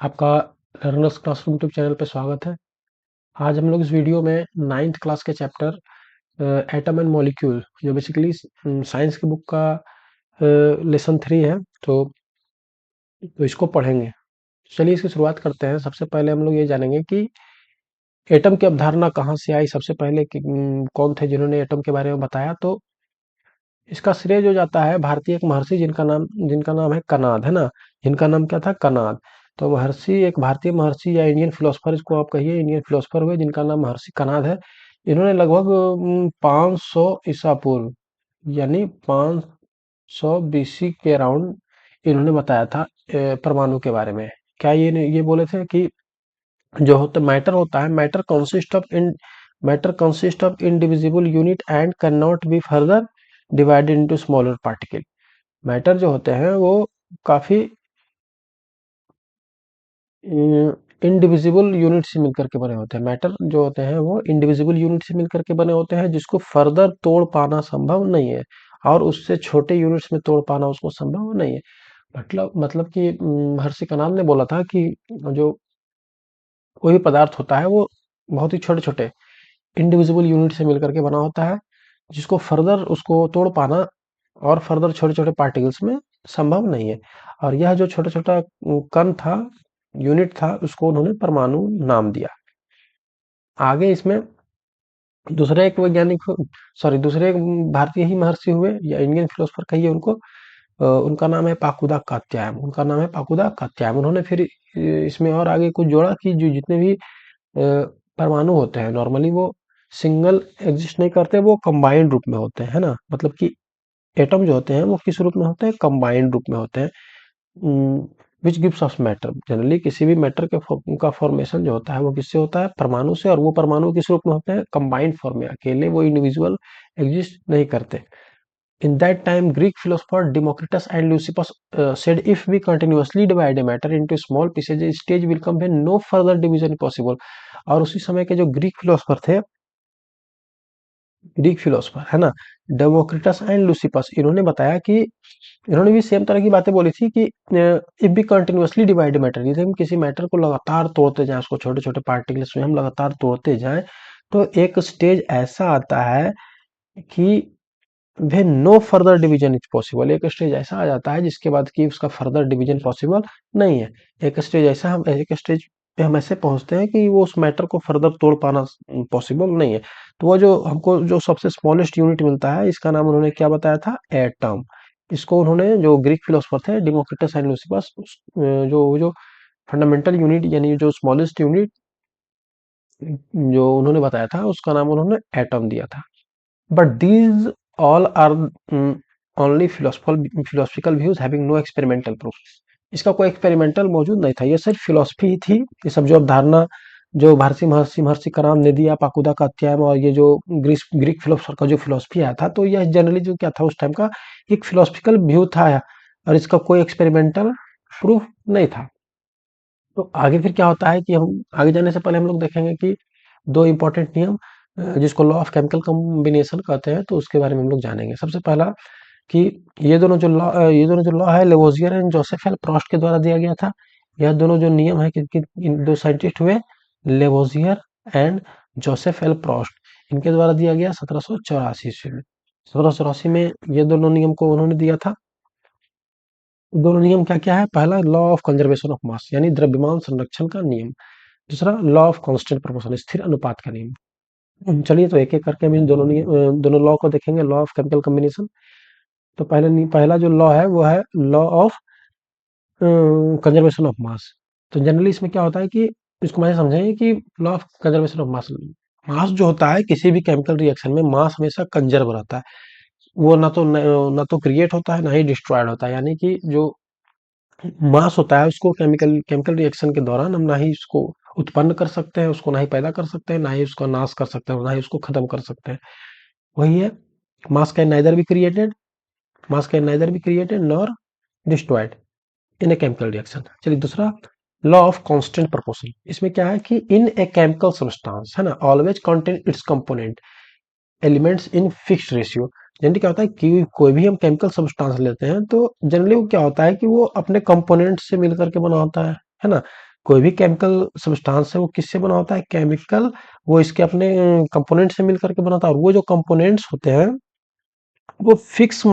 आपका learners classroom YouTube channel पे स्वागत है। आज हम लोग इस वीडियो में 9th क्लास के चैप्टर एटम एंड मॉलिक्यूल जो बेसिकली साइंस की बुक का लेसन 3 है। तो इसको पढ़ेंगे। चलिए इसकी शुरुआत करते हैं। सबसे पहले हम लोग ये जानेंगे कि एटम की अवधारणा कहाँ से आई। सबसे पहले कौन थे जिन्होंने एटम के बारे में बताया। तो इसका श्रेय जो जाता है भारतीय एक महर्षि जिनका नाम है कनाद, है ना। जिनका नाम क्या था? कनाद। तो महर्षि एक भारतीय महर्षि या इंडियन फिलोसफर, इसको आप कहिए, इंडियन फिलोसफर हुए जिनका नाम महर्षि कनाद है। इन्होंने लगभग 500 ईसा पूर्व यानी 500 बीसी के अराउंड इन्होंने बताया था परमाणु के बारे में। क्या ये बोले थे कि जो होता मैटर होता है, matter consist of indivisible unit and can not be further divided into smaller particle. Matter जो होते हैं वो काफी इंडिविजिबल यूनिट से मिलकर के बने होते हैं। मैटर जो होते हैं वो इंडिविजिबल यूनिट से मिलकर के बने होते हैं, जिसको फर्दर तोड़ पाना संभव नहीं है और उससे छोटे यूनिट्स में तोड़ पाना उसको संभव नहीं है। मतलब कि महर्षि कनाद ने बोला था कि जो कोई भी पदार्थ होता है वो बहुत ही छोटे छोटे इंडिविजिबल यूनिट से मिलकर के बना होता है, जिसको फर्दर उसको तोड़ पाना और फर्दर छोटे छोटे पार्टिकल्स में संभव नहीं है। और यह जो छोटा छोटा कण था, यूनिट था, उसको उन्होंने परमाणु नाम दिया। आगे इसमें दूसरे एक वैज्ञानिक, सॉरी, दूसरे एक भारतीय ही महर्षि हुए या इंडियन फिलोसफर कहिए उनको। उनका नाम है पाकुदा कात्यायन। उन्होंने फिर इसमें और आगे कुछ जोड़ा कि जो जितने भी परमाणु होते हैं नॉर्मली वो सिंगल एग्जिस्ट नहीं करते, वो कंबाइंड रूप में होते हैं, है ना। मतलब कि एटम जो होते हैं वो किस रूप में होते हैं? कंबाइंड रूप में होते हैं। Which gives off matter, generally किसी भी मैटर का फॉर्मेशन जो होता है वो किससे होता है? परमाणु से। और वो परमाणु किस रूप में होते हैं? कंबाइंड फॉर्म में। अकेले वो इंडिविजुअल एग्जिस्ट नहीं करते। In that time, Greek philosopher Democritus and Leucippus said, if we continuously divide a matter into small pieces, a stage will come when no further division is possible. और उसी समय के जो ग्रीक फिलोसफर है ना, Democritus and लूसिपस, इन्होंने बताया कि इन्होंने भी सेम तरह की बातें बोली थी कि इफ भी कंटिन्यूअसली डिवाइड मैटर, यदि हम किसी मैटर को लगातार तोड़ते जाएं, उसको छोटे छोटे पार्टिकल्स में हम लगातार तोड़ते जाएं, तो एक स्टेज ऐसा आता है कि where no further division is possible. एक स्टेज ऐसा आ जाता है जिसके बाद कि उसका फर्दर डिवीजन पॉसिबल नहीं है। एक स्टेज पे हम ऐसे पहुंचते हैं कि वो उस मैटर को फर्दर तोड़ पाना पॉसिबल नहीं है। तो वो जो हमको जो सबसे स्मॉलेस्ट यूनिट मिलता है, इसका नाम उन्होंने क्या बताया था? एटम। इसको उन्होंने, जो ग्रीक फिलोसफर थे डिमोक्रिटस एंड लूसिपस, जो फंडामेंटल यूनिट यानी जो स्मॉलेस्ट यूनिट जो उन्होंने बताया था, उसका नाम उन्होंने एटम दिया था। But these all are only philosophical views having no experimental proof. इसका कोई एक्सपेरिमेंटल मौजूद नहीं था, ये सिर्फ फिलोसफी ही थी। ये सब जो अवधारणा जो महर्षि कराम ने दिया, पाकुदा का अध्याय और ये जो ग्रीक फिलोसफर का जो फिलोसफी आया था, तो यह जनरली जो क्या था उस टाइम का एक फिलोसफिकल व्यू था, और इसका कोई एक्सपेरिमेंटल प्रूफ नहीं था। तो आगे फिर क्या होता है कि हम आगे जाने से पहले हम लोग देखेंगे कि दो इंपॉर्टेंट नियम, जिसको लॉ ऑफ केमिकल कॉम्बिनेशन कहते हैं, तो उसके बारे में हम लोग जानेंगे। सबसे पहला कि ये दोनों जो लॉ है, Lavoisier and Joseph L Proust के द्वारा दिया गया था। यह दोनों जो नियम है कि इन दो साइंटिस्ट हुए, Lavoisier and Joseph L Proust, इनके द्वारा दिया गया 1784 ईस्वी में। 1784 में ये दोनों नियम को उन्होंने दिया था। दोनों नियम क्या क्या है? पहला, लॉ ऑफ कंजर्वेशन ऑफ मास यानी द्रव्यमान संरक्षण का नियम। दूसरा, लॉ ऑफ कांस्टेंट प्रोपोर्शन स्थिर अनुपात का नियम। चलिए तो एक एक करके हम इन दोनों लॉ को देखेंगे। Law of chemical combination. तो पहला जो लॉ है वो है लॉ ऑफ कंजर्वेशन ऑफ मास। तो जनरली इसमें क्या होता है कि इसको मैं समझेंगे कि law of conservation of mass, mass जो होता है किसी भी केमिकल रिएक्शन में, मास हमेशा कंजर्व रहता है। वो ना तो क्रिएट होता है ना ही डिस्ट्रॉयड होता है। यानी कि जो मास होता है उसको केमिकल केमिकल रिएक्शन के दौरान हम ना ही उसको उत्पन्न कर सकते हैं, उसको ना ही पैदा कर सकते हैं, ना ही उसका नाश कर सकते हैं, ना ही उसको खत्म कर सकते हैं। वही है, मास can neither be created mass can neither be created nor destroyed in a chemical reaction. चलिए दूसरा, लॉ ऑफ कांस्टेंट प्रोपोर्शन। इसमें क्या है कि इन ए केमिकल सब्सटेंस, है ना, always contain it's component elements in fixed ratio. Generally क्या होता है कि कोई भी हम केमिकल सब्सटेंस लेते हैं तो जनरली वो क्या होता है कि वो अपने कंपोनेंट से मिलकर के बना होता है ना। कोई भी केमिकल सब्सटेंस है वो किससे बना होता है? केमिकल, वो इसके अपने कंपोनेंट से मिल करके बना होता है, और वो जो कंपोनेंट्स होते हैं वो fix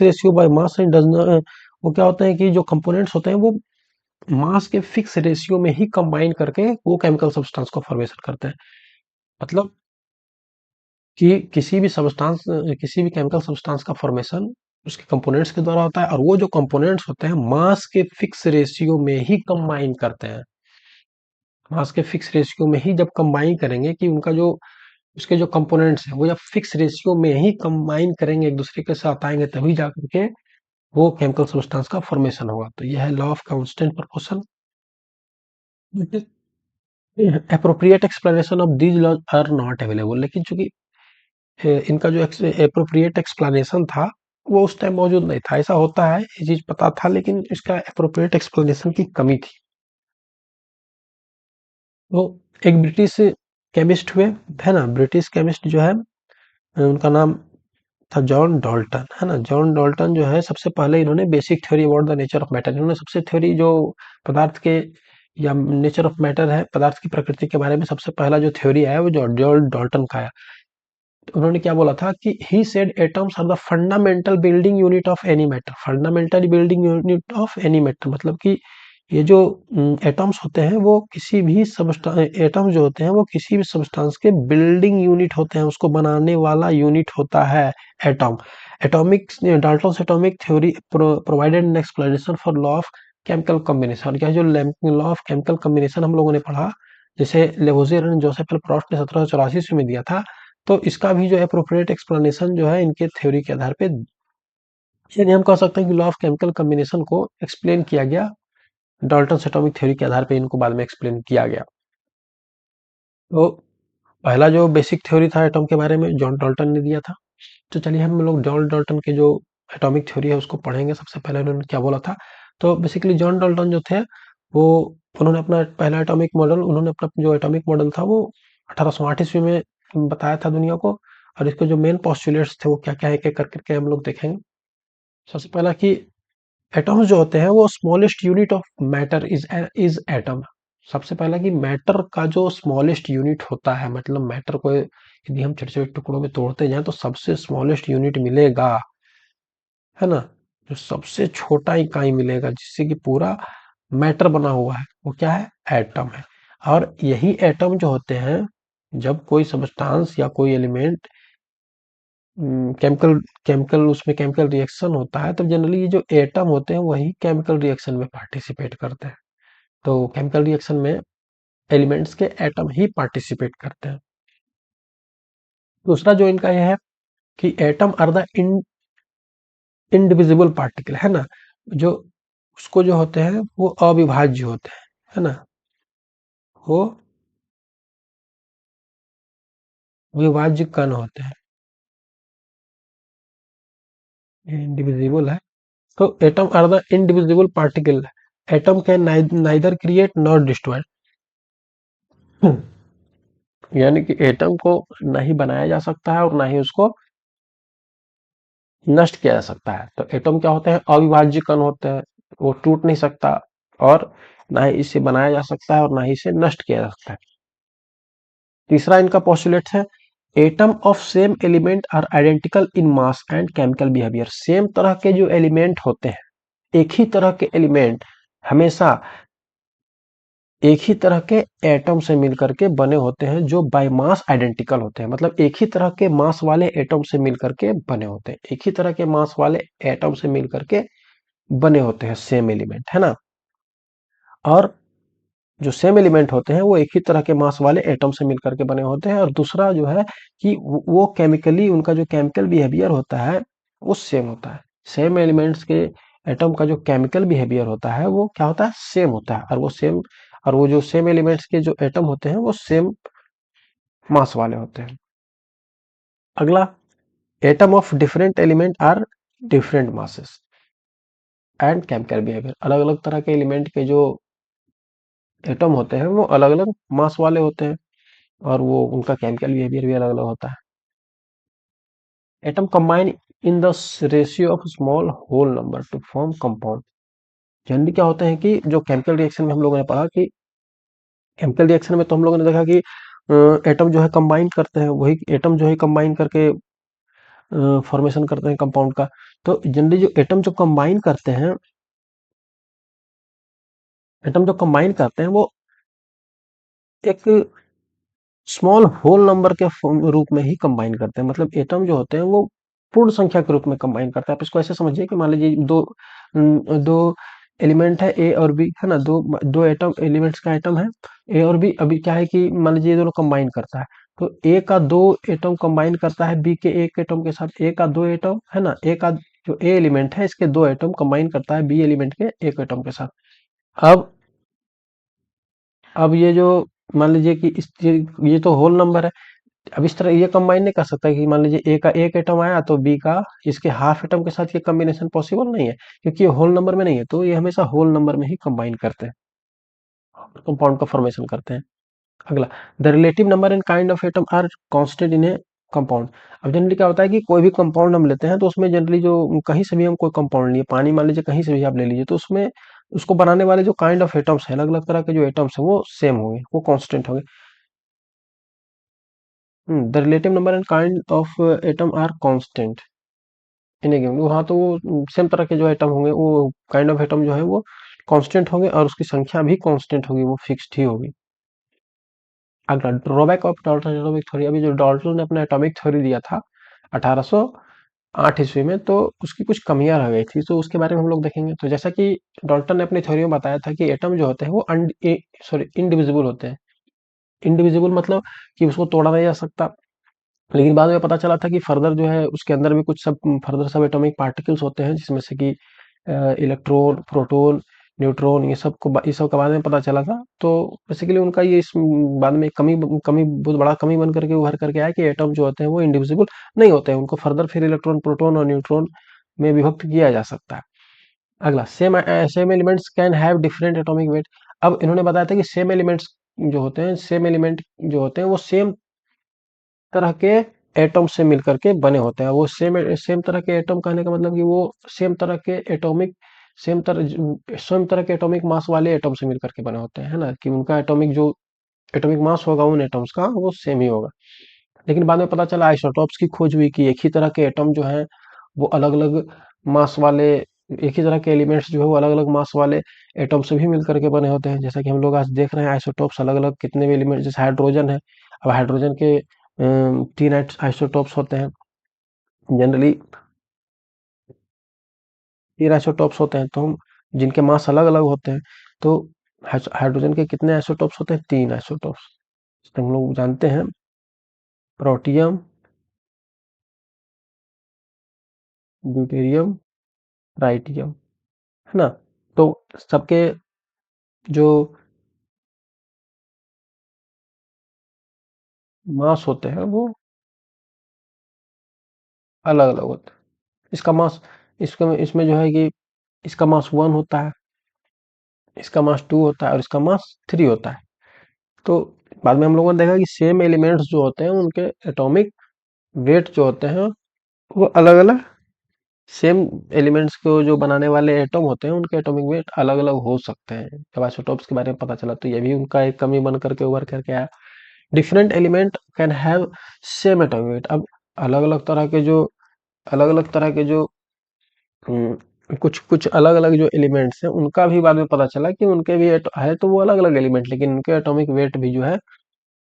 ratio by mass and does not, वो क्या होता है कि जो कंपोनेंट्स होते हैं वो मास के फिक्स रेशियो में ही कंबाइन करके वो केमिकल सब्सटेंस को फॉर्मेशन करते हैं। मतलब कि किसी भी केमिकल सब्सटेंस का फॉर्मेशन उसके कंपोनेंट्स के द्वारा होता है, और वो जो कंपोनेंट्स होते हैं मास के फिक्स रेशियो में ही कंबाइन करते हैं। मास के फिक्स रेशियो में ही जब कंबाइन करेंगे कि उनका जो उसके जो कंपोनेंट्स हैं वो जब फिक्स रेशियो में ही कंबाइन करेंगे, एक दूसरे के साथ आएंगे, तभी जाकर के वो केमिकल सब्सटेंस का फॉर्मेशन होगा। तो यह है law of constant proportion. Appropriate explanation of these laws are not available, लेकिन चूंकि इनका जो एप्रोप्रिएट एक्सप्लेनेशन था वो उस टाइम मौजूद नहीं था। ऐसा होता है, ये चीज पता था, लेकिन इसका एप्रोप्रिएट एक्सप्लेनेशन की कमी थी। तो एक ब्रिटिश केमिस्ट हुए, है ना, ब्रिटिश केमिस्ट जो है, उनका नाम था जॉन डॉल्टन, है ना। जॉन डॉल्टन जो है, सबसे पहले इन्होंने basic theory about the nature of matter, इन्होंने सबसे थ्योरी जो पदार्थ के या नेचर ऑफ मैटर है, पदार्थ की प्रकृति के बारे में सबसे पहला जो थ्योरी है वो जॉन डॉल्टन का है। उन्होंने क्या बोला था कि he said atoms are the fundamental building unit of any matter, fundamental building unit of any matter, मतलब कि ये जो एटम्स होते हैं वो किसी भी एटम्स जो होते हैं वो किसी भी सब्सटेंस के बिल्डिंग यूनिट होते हैं, उसको बनाने वाला यूनिट होता है atom. Atomic Dalton's atomic theory provided an explanation for law of chemical combination. क्या जो लॉ ऑफ केमिकल कॉम्बिनेशन हम लोगों ने पढ़ा, जैसे Lavoisier and Joseph L Proust ने 1784 में दिया था, तो इसका भी जो एप्रोप्रिएट एक्सप्लेनेशन जो है इनके थ्योरी के आधार पे, यानी हम कह सकते हैं कि लॉ ऑफ केमिकल कॉम्बिनेशन को एक्सप्लेन किया गया डाल्टन एटॉमिक थ्योरी के आधार पे, इनको बाद में एक्सप्लेन किया गया। तो पहला जो बेसिक थ्योरी था एटॉम के बारे में जॉन डाल्टन ने दिया था। तो चलिए हम लोग जॉन डाल्टन के जो एटॉमिक थ्योरी है उसको पढ़ेंगे। सबसे पहले उन्होंने क्या बोला था? तो बेसिकली जॉन डाल्टन जो थे वो, उन्होंने अपना पहला एटॉमिक मॉडल, उन्होंने अपना जो एटॉमिक मॉडल था वो 1808 ईस्वी में बताया था दुनिया को। और इसके जो मेन पोस्टुलेट्स थे वो क्या क्या है, एक एक करके हम लोग देखेंगे। सबसे पहला कि एटॉम्स जो होते हैं वो smallest unit of matter is atom. सबसे पहला कि मैटर का जो स्मॉलेस्ट यूनिट होता है, मतलब मैटर को यदि हम छोटे छोटे टुकड़ों में तोड़ते जाएं तो सबसे स्मॉलेस्ट यूनिट मिलेगा, है ना। जो सबसे छोटा इकाई मिलेगा जिससे कि पूरा मैटर बना हुआ है वो क्या है? एटम है। और यही एटम जो होते हैं, जब कोई सब्सटेंस या कोई एलिमेंट केमिकल केमिकल उसमें केमिकल रिएक्शन होता है, तब जनरली ये जो एटम होते हैं वही केमिकल रिएक्शन में पार्टिसिपेट करते हैं। तो केमिकल रिएक्शन में एलिमेंट्स के एटम ही पार्टिसिपेट करते हैं। दूसरा जो इनका यह है कि atom are the indivisible particle, है ना। जो उसको जो होते हैं वो अविभाज्य होते हैं, है ना। वो अविभाज्य कण होते हैं, इनडिविजिबल है। तो atom are the indivisible particle, atom can neither create not destroy, यानी कि एटम को नहीं बनाया जा सकता है और ना ही उसको नष्ट किया जा सकता है। तो एटम क्या होते हैं? अविभाज्य कण होते हैं, वो टूट नहीं सकता, और ना ही इसे बनाया जा सकता है और ना ही इसे नष्ट किया जा सकता है। तीसरा इनका पोस्टुलेट है atom of same element are identical in mass and chemical behaviour. Same तरह के जो एलिमेंट होते हैं, एक ही तरह के एलिमेंट हमेशा एक ही तरह के एटम से मिलकर के बने होते हैं, जो बाय मास आइडेंटिकल होते हैं, मतलब एक ही तरह के मास वाले एटम से मिलकर के बने होते हैं, एक ही तरह के मास वाले एटम से मिलकर के बने होते हैं सेम एलिमेंट, है ना। और जो सेम एलिमेंट होते हैं वो एक ही तरह के मास वाले एटम से मिलकर के बने होते हैं। और दूसरा जो है कि वो केमिकली उनका जो केमिकल बिहेवियर होता है वो सेम होता है। सेम एलिमेंट्स के एटम का जो केमिकल बिहेवियर होता है वो क्या होता है? सेम होता है। और वो जो सेम एलिमेंट्स के जो एटम होते हैं वो सेम मास वाले होते हैं। अगला, atom of different element are different masses and chemical behaviour. अलग अलग तरह के एलिमेंट के जो एटम होते हैं वो अलग अलग मास वाले होते हैं, और वो उनका केमिकल बिहेवियर भी अलग अलग होता है। Atom combine in the ratio of small whole number to form compound. Generally क्या होते हैं कि जो केमिकल रिएक्शन में हम लोगों ने पढ़ा कि केमिकल रिएक्शन में तो हम लोगों ने देखा कि एटम जो है कंबाइन करते हैं, वही एटम जो है कंबाइन करके फॉर्मेशन करते हैं कंपाउंड का। तो जनरली जो एटम जो कंबाइन करते हैं, एटम जो कंबाइन करते हैं वो एक स्मॉल होल नंबर के रूप में ही कंबाइन करते हैं। मतलब एटम जो होते हैं वो पूर्ण संख्या के रूप में कंबाइन करते हैं। आप इसको ऐसे समझिए कि मान लीजिए दो एलिमेंट है ए और बी, है ना, दो दो एटम एलिमेंट्स का एटम है ए और बी। अभी क्या है कि मान लीजिए ये दोनों कंबाइन करता है, तो ए का दो एटम कंबाइन करता है बी के एक एटम के साथ। ए का दो एटम, है ना, ए का जो ए एलिमेंट है इसके दो एटम कंबाइन करता है बी एलिमेंट के एक एटम के साथ। अब अब ये जो मान लीजिए कि ये तो होल नंबर है। अब इस तरह ये कंबाइन नहीं कर सकता कि मान लीजिए ए का एक एटम आया तो बी का इसके हाफ एटम के साथ ये कॉम्बिनेशन पॉसिबल नहीं है, क्योंकि ये होल नंबर में नहीं है। तो ये हमेशा होल नंबर में ही कंबाइन करते हैं, कंपाउंड का फॉर्मेशन करते हैं। अगला, the relative number and kind of atom are constant in a compound. अब जनरली क्या होता है कि कोई भी कंपाउंड हम लेते हैं तो उसमें जनरली जो कहीं से भी हम कोई कंपाउंड लिए, पानी मान लीजिए कहीं से भी आप ले लीजिए, तो उसमें उसको बनाने वाले जो काइंड ऑफ एटम्स है, अलग अलग तरह के जो एटम्स है वो सेम होंगे, वो कांस्टेंट होंगे। The relative number and kind of atom are constant in a given. वहाँ तो वो सेम तरह के जो एटम होंगे, वो काइंड ऑफ एटम जो है वो कांस्टेंट होंगे और उसकी संख्या भी कांस्टेंट होगी, वो फिक्स्ड ही होगी। अगला, drawback of Dalton atomic theory. अभी जो डाल्टन ने अपना एटॉमिक थ्योरी दिया था 1808 ईस्वी में, तो उसकी कुछ कमियां रह गई थी, तो उसके बारे में हम लोग देखेंगे। तो जैसा कि डाल्टन ने अपनी थ्योरी में बताया था कि एटम जो होते हैं वो सॉरी इंडिविजिबल होते हैं। इंडिविजिबल मतलब कि उसको तोड़ा नहीं जा सकता। लेकिन बाद में पता चला था कि फर्दर जो है उसके अंदर भी कुछ सब फर्दर सब एटॉमिक पार्टिकल्स होते हैं, जिसमें से कि इलेक्ट्रॉन, प्रोटॉन, न्यूट्रॉन, ये सब का बाद में पता चला था। तो बेसिकली उनका ये इस बाद में कमी कमी बहुत बड़ा कमी बन करके उभर करके आया कि एटम जो होते हैं वो इंडिविजिबल नहीं होते हैं, उनको फर्दर फिर इलेक्ट्रॉन, प्रोटॉन और न्यूट्रॉन में विभक्त किया जा सकता है। अगला, same elements can have different atomic weight. अब इन्होंने बताया था कि सेम एलिमेंट्स जो होते हैं, सेम एलिमेंट जो होते हैं वो सेम तरह के एटम से मिलकर के बने होते हैं। वो सेम सेम तरह के एटम कहने का मतलब कि वो सेम तरह के एटॉमिक सेम तरह के एटॉमिक मास वाले एटम से मिलकर के बने होते हैं, है ना, कि उनका एटॉमिक मास होगा उन एटम्स का वो सेम ही होगा। लेकिन बाद में पता चला, आइसोटॉप्स की खोज हुई कि एक ही तरह के एटम जो है वो अलग अलग मास वाले, एक ही तरह के एलिमेंट्स जो है वो अलग अलग मास वाले एटम से भी मिलकर के बने होते हैं। जैसा कि हम लोग आज देख रहे हैं आइसोटॉप्स अलग अलग कितने भी एलिमेंट, जैसे हाइड्रोजन है। अब हाइड्रोजन के तीन आइसोटॉप्स होते हैं जनरली, तीन आइसोटॉप्स होते हैं, तो हम जिनके मास अलग अलग होते हैं। तो हाइड्रोजन के कितने आइसोटॉप्स होते हैं? तीन आइसोटॉप्स। तो हम लोग जानते हैं, प्रोटियम, ड्यूटेरियम, ट्राइटियम, है ना। तो सबके जो मास होते हैं वो अलग अलग होते हैं। इसका मास, इसका इसमें जो है कि इसका मास वन होता है, इसका मास टू होता है और इसका मास थ्री होता है। तो बाद में हम लोगों ने देखा कि सेम एलिमेंट्स जो होते हैं उनके एटॉमिक वेट जो होते हैं वो अलग अलग, सेम एलिमेंट्स को जो बनाने वाले एटम होते हैं उनके एटॉमिक वेट अलग अलग हो सकते हैं। जब आइसोटॉप्स के बारे में पता चला तो ये भी उनका एक कमी बन करके उभर करके आया। Different element can have same atomic weight. अब अलग अलग तरह के जो अलग अलग तरह के जो कुछ कुछ अलग अलग जो एलिमेंट्स हैं उनका भी बाद में पता चला कि उनके भी है तो वो अलग अलग एलिमेंट, लेकिन उनके एटॉमिक वेट भी जो है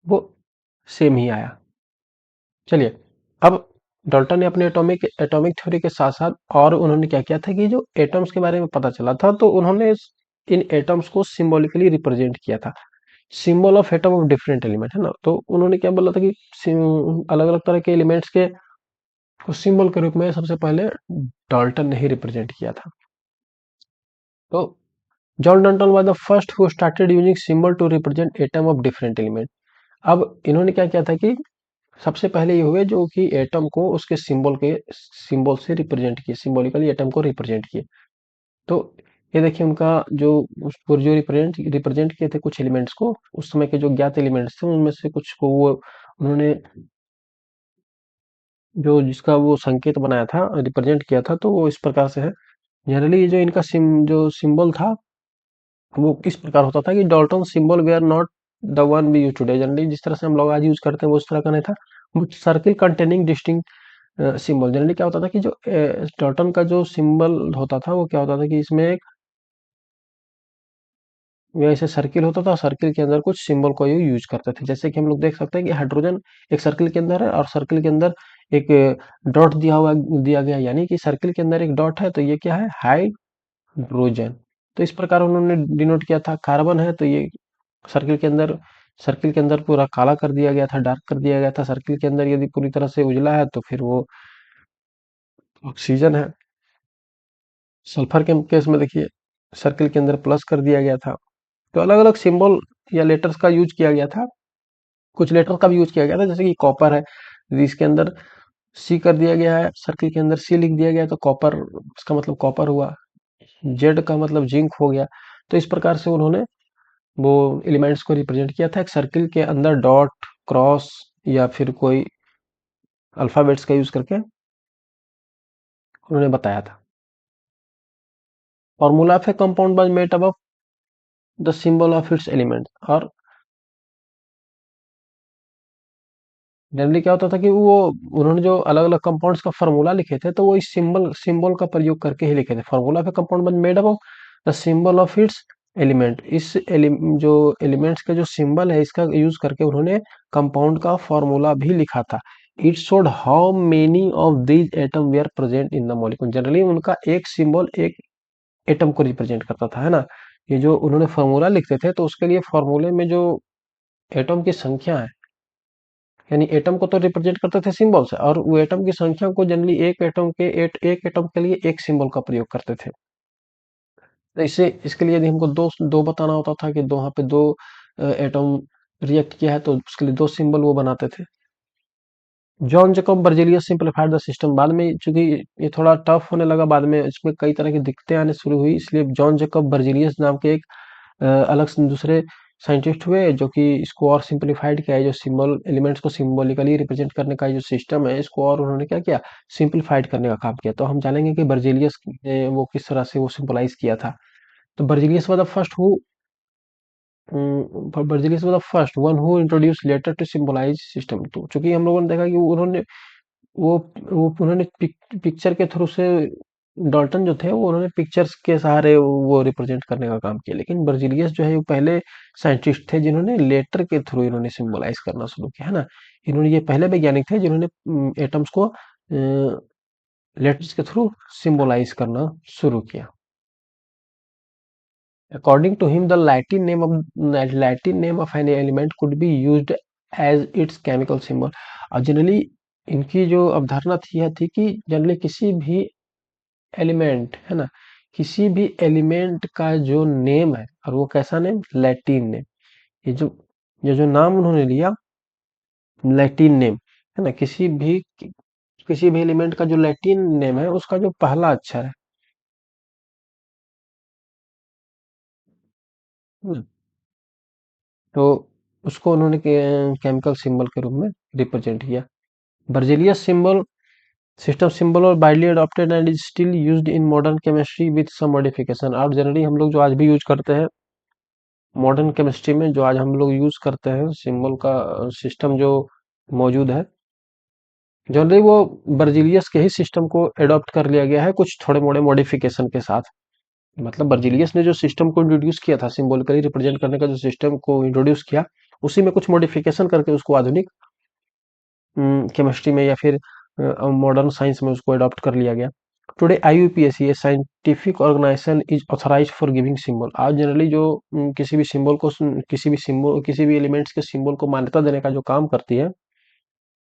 वो सेम ही आया। चलिए, अब डाल्टन ने अपने एटॉमिक एटॉमिक थ्योरी के साथ साथ और उन्होंने क्या किया था कि जो एटम्स के बारे में पता चला था तो उन्होंने इन एटम्स को सिंबॉलिकली रिप्रेजेंट किया था। Symbol of atom of different element, है ना। तो उन्होंने क्या बोला था कि अलग अलग तरह के एलिमेंट्स के सिंबल के रूप में सबसे पहले डाल्टन ने ही रिप्रेजेंट किया था। तो John Dalton was the first who started using symbol to represent atom of different element. अब इन्होंने क्या किया था कि सबसे पहले ये हुए जो कि एटम को उसके सिंबल से रिप्रेजेंट किए, सिंबॉलिकली एटम को रिप्रेजेंट किए। तो ये देखिए उनका जो उसको जो रिप्रेजेंट रिप्रेजेंट किए थे कुछ एलिमेंट्स को, उस समय के जो ज्ञात एलिमेंट्स थे उनमें से कुछ को वो उन्होंने जो जिसका वो संकेत बनाया था, रिप्रेजेंट किया था, तो वो इस प्रकार से है। जनरली ये जो इनका जो सिंबल था वो किस प्रकार होता था कि Dalton symbol we are not the one we use today. जनरली जिस तरह से हम लोग आज यूज करते हैं वो उस तरह का नहीं था। वो circle containing distinct symbol. Generally क्या होता था कि जो डाल्टन का जो सिंबल होता था वो क्या होता था कि इसमें एक वैसे सर्किल होता था, सर्किल के अंदर कुछ सिंबल को ये यूज करते थे। जैसे कि हम लोग देख सकते हैं कि हाइड्रोजन एक सर्किल के अंदर है और सर्किल के अंदर एक डॉट दिया गया, यानी कि सर्किल के अंदर एक डॉट है तो ये क्या है, हाइड्रोजन। तो इस प्रकार उन्होंने डिनोट किया था। कार्बन है तो ये सर्किल के अंदर सर्किल के अंदर पूरा काला कर दिया गया था, डार्क कर दिया गया था। सर्किल के अंदर यदि पूरी तरह से उजला है तो फिर वो ऑक्सीजन है। सल्फर के केस में देखिए सर्किल के अंदर प्लस कर दिया गया था। तो अलग अलग सिंबल या लेटर्स का यूज किया गया था। कुछ लेटर का भी यूज किया गया था, जैसे कि कॉपर है, यदि इसके अंदर सी कर दिया गया है, सर्किल के अंदर सी लिख दिया गया है, तो कॉपर, इसका मतलब कॉपर हुआ। जेड का मतलब जिंक हो गया। तो इस प्रकार से उन्होंने वो एलिमेंट्स को रिप्रेजेंट किया था। एक सर्किल के अंदर डॉट, क्रॉस या फिर कोई अल्फाबेट्स का यूज करके उन्होंने बताया था। Formula of A compound was made above the symbol of its element. और जनरली क्या होता था कि वो उन्होंने जो अलग अलग कंपाउंड्स का फार्मूला लिखे थे तो वो इस सिंबल का प्रयोग करके ही लिखे थे। Formula of compound was made up of the symbol of its element. जो एलिमेंट्स का जो सिंबल है इसका यूज करके उन्होंने कंपाउंड का फार्मूला भी लिखा था। It showed how many of these atom were present in the molecule. Generally उनका एक सिंबल एक एटम को रिप्रेजेंट करता था, है ना। ये जो उन्होंने फार्मूला लिखते थे तो उसके लिए फार्मूले में जो एटम की संख्या है, यानी एटम को तो रिप्रेजेंट करते थे सिंबल से, और वो एटम की संख्या को जनरली एक एटम के लिए एक सिंबल का प्रयोग करते थे। तो इससे इसके लिए यदि हमको दो दो बताना होता था कि दो वहाँ पे दो एटम रिएक्ट किया है तो उसके लिए दो सिंबल वो बनाते थे। John Jacob Berzelius simplified the system. बाद में चूंकि ये थोड़ा टफ होने लगा, बाद में इसमें कई तरह की दिक्कतें आने शुरू हुई, इसलिए जॉन जेकब बर्जेलियस नाम के एक अलग से दूसरे साइंटिस्ट हुए जो कि इसको और सिंपलीफाइड किया है। जो सिंबल एलिमेंट्स को सिंबॉलिकली रिप्रेजेंट करने का जो सिस्टम है इसको और उन्होंने क्या किया, सिंपलीफाइड करने का काम किया। तो हम जानेंगे कि बर्जेलियस ने वो किस तरह से वो सिंपलाइज किया था। तो Berzelius was the first who Berzelius was the first one who introduce letter to symbolise system. तो चूंकि हम लोगों ने देखा कि वो उन्होंने पिक्चर के थ्रू से, डाल्टन जो थे वो उन्होंने पिक्चर्स के सहारे वो रिप्रेजेंट करने का काम किया, लेकिन बर्जीलियस जो है वो पहले साइंटिस्ट थे जिन्होंने लेटर के थ्रू इन्होंने सिंबलाइज करना शुरू किया, है ना। इन्होंने ये पहले वैज्ञानिक थे जिन्होंने एटम्स को लेटर्स के थ्रू सिंबलाइज करना शुरू किया। According to him the Latin name of an element could be used as its chemical symbol. और जनरली इनकी जो अवधारणा थी यह थी कि जनरली किसी भी एलिमेंट, है ना, किसी भी एलिमेंट का जो नेम है, और वो कैसा नेम, लैटिन नेम। ये जो नाम उन्होंने लिया लैटिन नेम, है ना, किसी भी एलिमेंट का जो लैटिन नेम है उसका जो पहला अक्षर है ना, तो उसको उन्होंने केमिकल सिंबल के रूप में रिप्रेजेंट किया। बर्जेलियस सिंबल सिस्टम सिंबल और widely adopted and is still used in modern chemistry with some modification. और जनरली हम लोग जो आज भी यूज करते हैं मॉडर्न केमिस्ट्री में, जो आज हम लोग यूज करते हैं सिंबल का सिस्टम जो मौजूद है, जनरली वो बर्जिलियस के ही सिस्टम को एडॉप्ट कर लिया गया है कुछ थोड़े मोड़े मॉडिफिकेशन के साथ। मतलब बर्जिलियस ने जो सिस्टम को इंट्रोड्यूस किया था सिंबॉलिकली रिप्रेजेंट करने का, जो सिस्टम को इंट्रोड्यूस किया, उसी में कुछ मॉडिफिकेशन करके उसको आधुनिक केमिस्ट्री में या फिर मॉडर्न साइंस में उसको अडॉप्ट कर लिया गया। Today IUPAC a scientific organisation is authorised for giving symbol. आज जनरली जो किसी भी एलिमेंट्स के सिंबल को मान्यता देने का जो काम करती है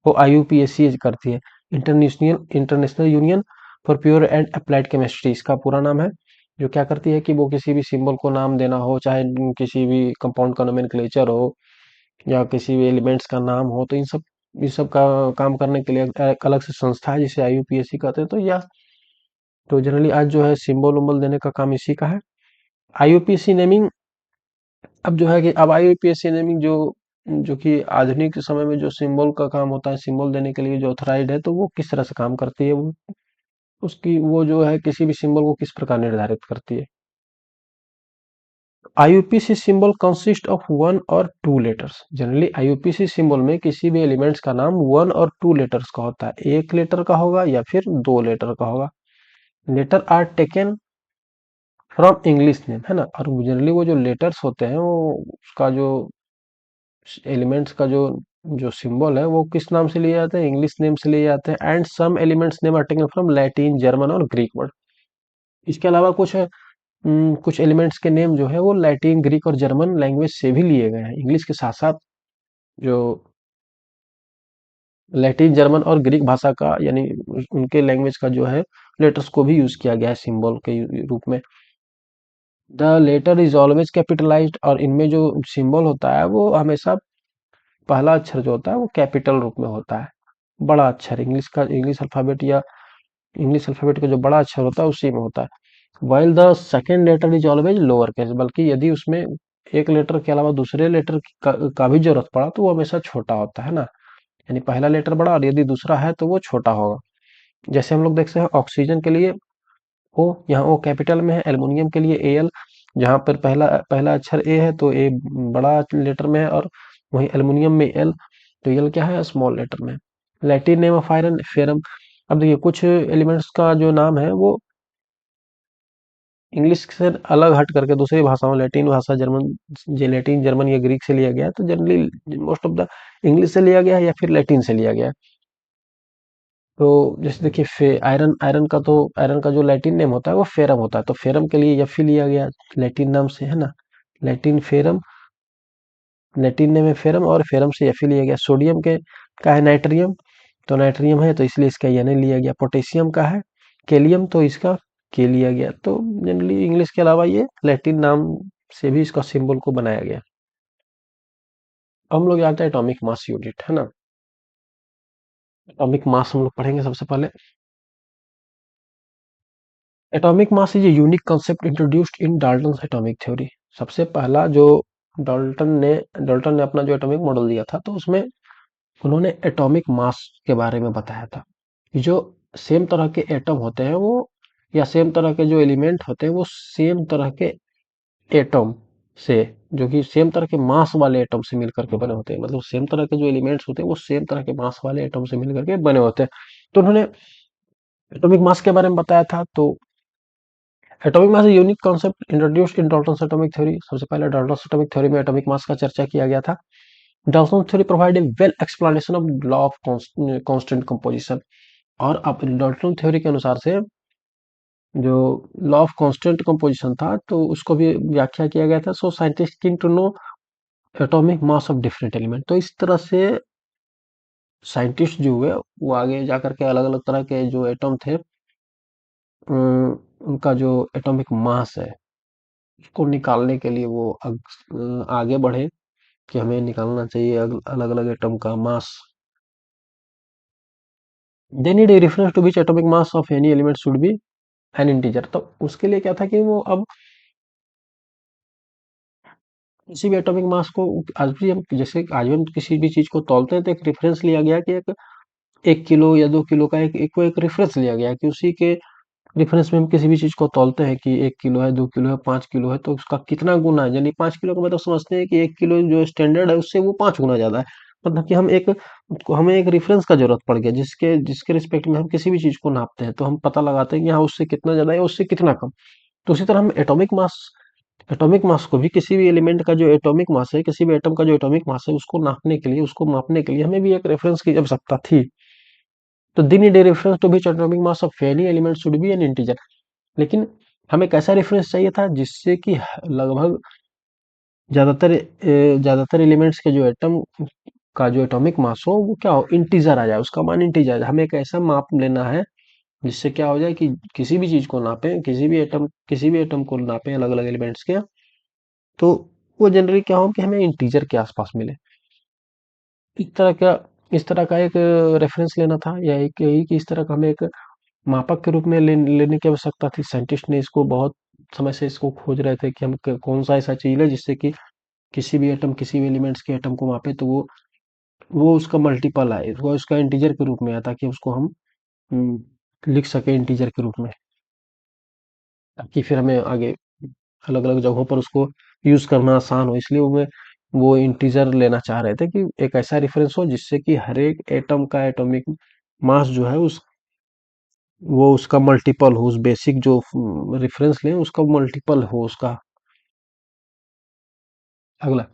वो आईयूपीएसी करती है। International international union for pure and applied chemistry इसका पूरा नाम है। जो क्या करती है कि वो किसी भी सिंबल को नाम देना हो, चाहे किसी भी कंपाउंड का नोमेनक्लेचर हो या किसी भी एलिमेंट्स का नाम हो, तो इन सब का काम करने के लिए एक अलग से संस्था है जिसे आईयूपीएसी कहते हैं। तो जनरली आज जो है सिंबल उम्बल देने का काम इसी का है। आईयूपीएसी नेमिंग, अब जो है कि अब आईयूपीएसी नेमिंग जो जो कि आधुनिक समय में जो सिंबल का काम होता है, सिंबल देने के लिए जो ऑथराइज्ड है, तो वो किस तरह से काम करती है वो उसकी वो जो है किसी भी सिंबल को किस प्रकार निर्धारित करती है? IUPAC symbol consist of one or two letters. Generally IUPAC symbol में किसी भी एलिमेंट्स का नाम वन और टू लेटर्स का होता है, एक लेटर का होगा या फिर दो लेटर का होगा। Letter are taken from English name, है ना। और जनरली वो जो लेटर्स होते हैं वो उसका जो एलिमेंट्स का जो जो सिंबल है वो किस नाम से लिए जाते हैं? इंग्लिश नेम से लिए जाते हैं। And some elements name are taken from Latin, German और ग्रीक वर्ड। इसके अलावा कुछ एलिमेंट्स के नेम जो है वो लैटिन, ग्रीक और जर्मन लैंग्वेज से भी लिए गए हैं। इंग्लिश के साथ साथ जो लैटिन, जर्मन और ग्रीक भाषा का यानी उनके लैंग्वेज का जो है लेटर्स को भी यूज किया गया है सिंबल के रूप में। The letter is always capitalised, और इनमें जो सिंबल होता है वो हमेशा पहला अक्षर जो होता है वो कैपिटल रूप में होता है। बड़ा अक्षर इंग्लिश अल्फाबेट का जो बड़ा अक्षर होता है उसी में होता है। While the second letter is always lower case, बल्कि यदि उसमें एक लेटर के अलावा दूसरे लेटर का भी जरूरत पड़ा तो वो हमेशा छोटा होता है ना। यानी पहला लेटर बड़ा और यदि दूसरा है तो वो छोटा होगा। जैसे हम लोग देखते हैं ऑक्सीजन के लिए ओ, यहाँ ओ कैपिटल में है। एल्युमिनियम के लिए एल, जहाँ पर पहला पहला अक्षर ए है तो ए बड़ा लेटर में है, और वहीं एल्युमिनियम में एल, तो एल क्या है? स्मॉल लेटर में। Latin name of iron ferrum. अब देखिए कुछ एलिमेंट्स का जो नाम है वो इंग्लिश से अलग हट करके दूसरी भाषाओं, लैटिन भाषा, लैटिन, जर्मन या ग्रीक से लिया गया है, तो generally most of the English से लिया गया है या फिर लैटिन से लिया गया है। तो जैसे देखिए आयरन का जो लैटिन नेम होता है वो फेरम होता है, तो फेरम के लिए एफ ही लिया गया लैटिन नाम से, है ना। लैटिन फेरम, लैटिन नेम है फेरम और फेरम से एफ ही लिया गया। सोडियम के का है नाइट्रियम, तो नाइट्रियम है तो इसलिए इसका एन लिया गया। पोटेशियम का है केलियम, तो इसका के लिया गया। तो जनरली इंग्लिश के अलावा ये लैटिन नाम से भी इसका सिंबल को बनाया गया। अब हम लोग जानते हैं एटॉमिक मास यूनिट, है ना। एटॉमिक मास हम लोग पढ़ेंगे सबसे पहले। Atomic mass is a unique concept introduced in Dalton atomic theory. सबसे पहला जो डाल्टन ने डाल्टन ने अपना जो एटॉमिक मॉडल दिया था तो उसमें उन्होंने एटॉमिक मास के बारे में बताया था कि जो सेम तरह के एटम होते हैं वो, या सेम तरह के जो एलिमेंट होते हैं वो सेम तरह के एटम से, जो कि सेम तरह के मास वाले एटम से मिलकर के बने होते हैं। मतलब सेम तरह के जो एलिमेंट्स होते हैं वो सेम तरह के मास वाले एटम से मिलकर के बने होते हैं। तो उन्होंने एटॉमिक मास के बारे में बताया था। तो atomic mass unique concept introduced in Dalton's atomic theory. सबसे पहले डाल्टन्स एटॉमिक थ्योरी में एटॉमिक मास का चर्चा किया गया था। Dalton theory provide a well explanation of law of constant composition. और अब डाल्टन थ्योरी के अनुसार से जो लॉ ऑफ कांस्टेंट कंपोजिशन था तो उसको भी व्याख्या किया गया था। So scientist king to know atomic mass of different element. तो इस तरह से साइंटिस्ट जो हुए वो आगे जाकर के अलग अलग तरह के जो एटम थे उनका जो एटॉमिक मास है उसको निकालने के लिए वो आगे बढ़े कि हमें निकालना चाहिए अलग अलग एटम का mass. They need a reference to which atomic mass of any element should be an integer. तो उसके लिए क्या था कि वो अब किसी भी एटॉमिक मास को, आज भी हम जैसे आज भी हम किसी भी चीज को तौलते हैं तो एक रेफरेंस लिया गया कि एक 1 किलो या 2 किलो का एक रेफरेंस लिया गया कि उसी के रेफरेंस में हम किसी भी चीज को तौलते हैं कि 1 किलो है, 2 किलो है, 5 किलो है, तो उसका कितना गुना है। यानी 5 किलो का मतलब समझते हैं कि 1 किलो जो स्टैंडर्ड है उससे वो 5 गुना ज्यादा है। मतलब कि हमें एक रेफरेंस का जरूरत पड़ गया जिसके जिसके रिस्पेक्ट में हम किसी भी चीज को नापते हैं, तो हम पता लगाते हैं कि हाँ उससे कितना ज्यादा है उससे कितना कम। तो उसी तरह हम एटॉमिक मास को भी, किसी भी एलिमेंट का जो एटॉमिक मास है, किसी भी एटम का जो एटॉमिक मास है उसको मापने के लिए हमें भी एक रेफरेंस की आवश्यकता थी। तो then need a reference to which atomic mass of any element should be an integer. लेकिन हमें कैसा रेफरेंस चाहिए था जिससे कि लगभग ज्यादातर एलिमेंट्स के जो एटम का जो एटॉमिक मास हो वो क्या हो, इंटीजर आ जाए, उसका मान इंटीजर आ जाए। हमें एक ऐसा माप लेना है जिससे क्या हो जाए कि किसी भी चीज को नापे, किसी भी एटम को नापे अलग अलग एलिमेंट्स के, तो वो जनरली क्या हो कि हमें इंटीजर के आसपास मिले। इस तरह का इस तरह का एक रेफरेंस लेना था, या एक यही कि इस तरह का हमें एक मापक के रूप में लेने की आवश्यकता थी। साइंटिस्ट ने इसको बहुत समय से इसको खोज रहे थे कि हम कौन सा ऐसा चीज है जिससे कि किसी भी एलिमेंट्स के एटम को मापे तो वो उसका मल्टीपल आए, वो उसका इंटीजर के रूप में आए, ताकि उसको हम लिख सके इंटीजर के रूप में, ताकि फिर हमें आगे अलग अलग जगहों पर उसको यूज करना आसान हो। इसलिए वो इंटीजर लेना चाह रहे थे कि एक ऐसा रेफरेंस हो जिससे कि हर एक एटम का एटॉमिक मास जो है उस वो उसका मल्टीपल हो, उस बेसिक जो रेफरेंस लें उसका मल्टीपल हो उसका। अगला,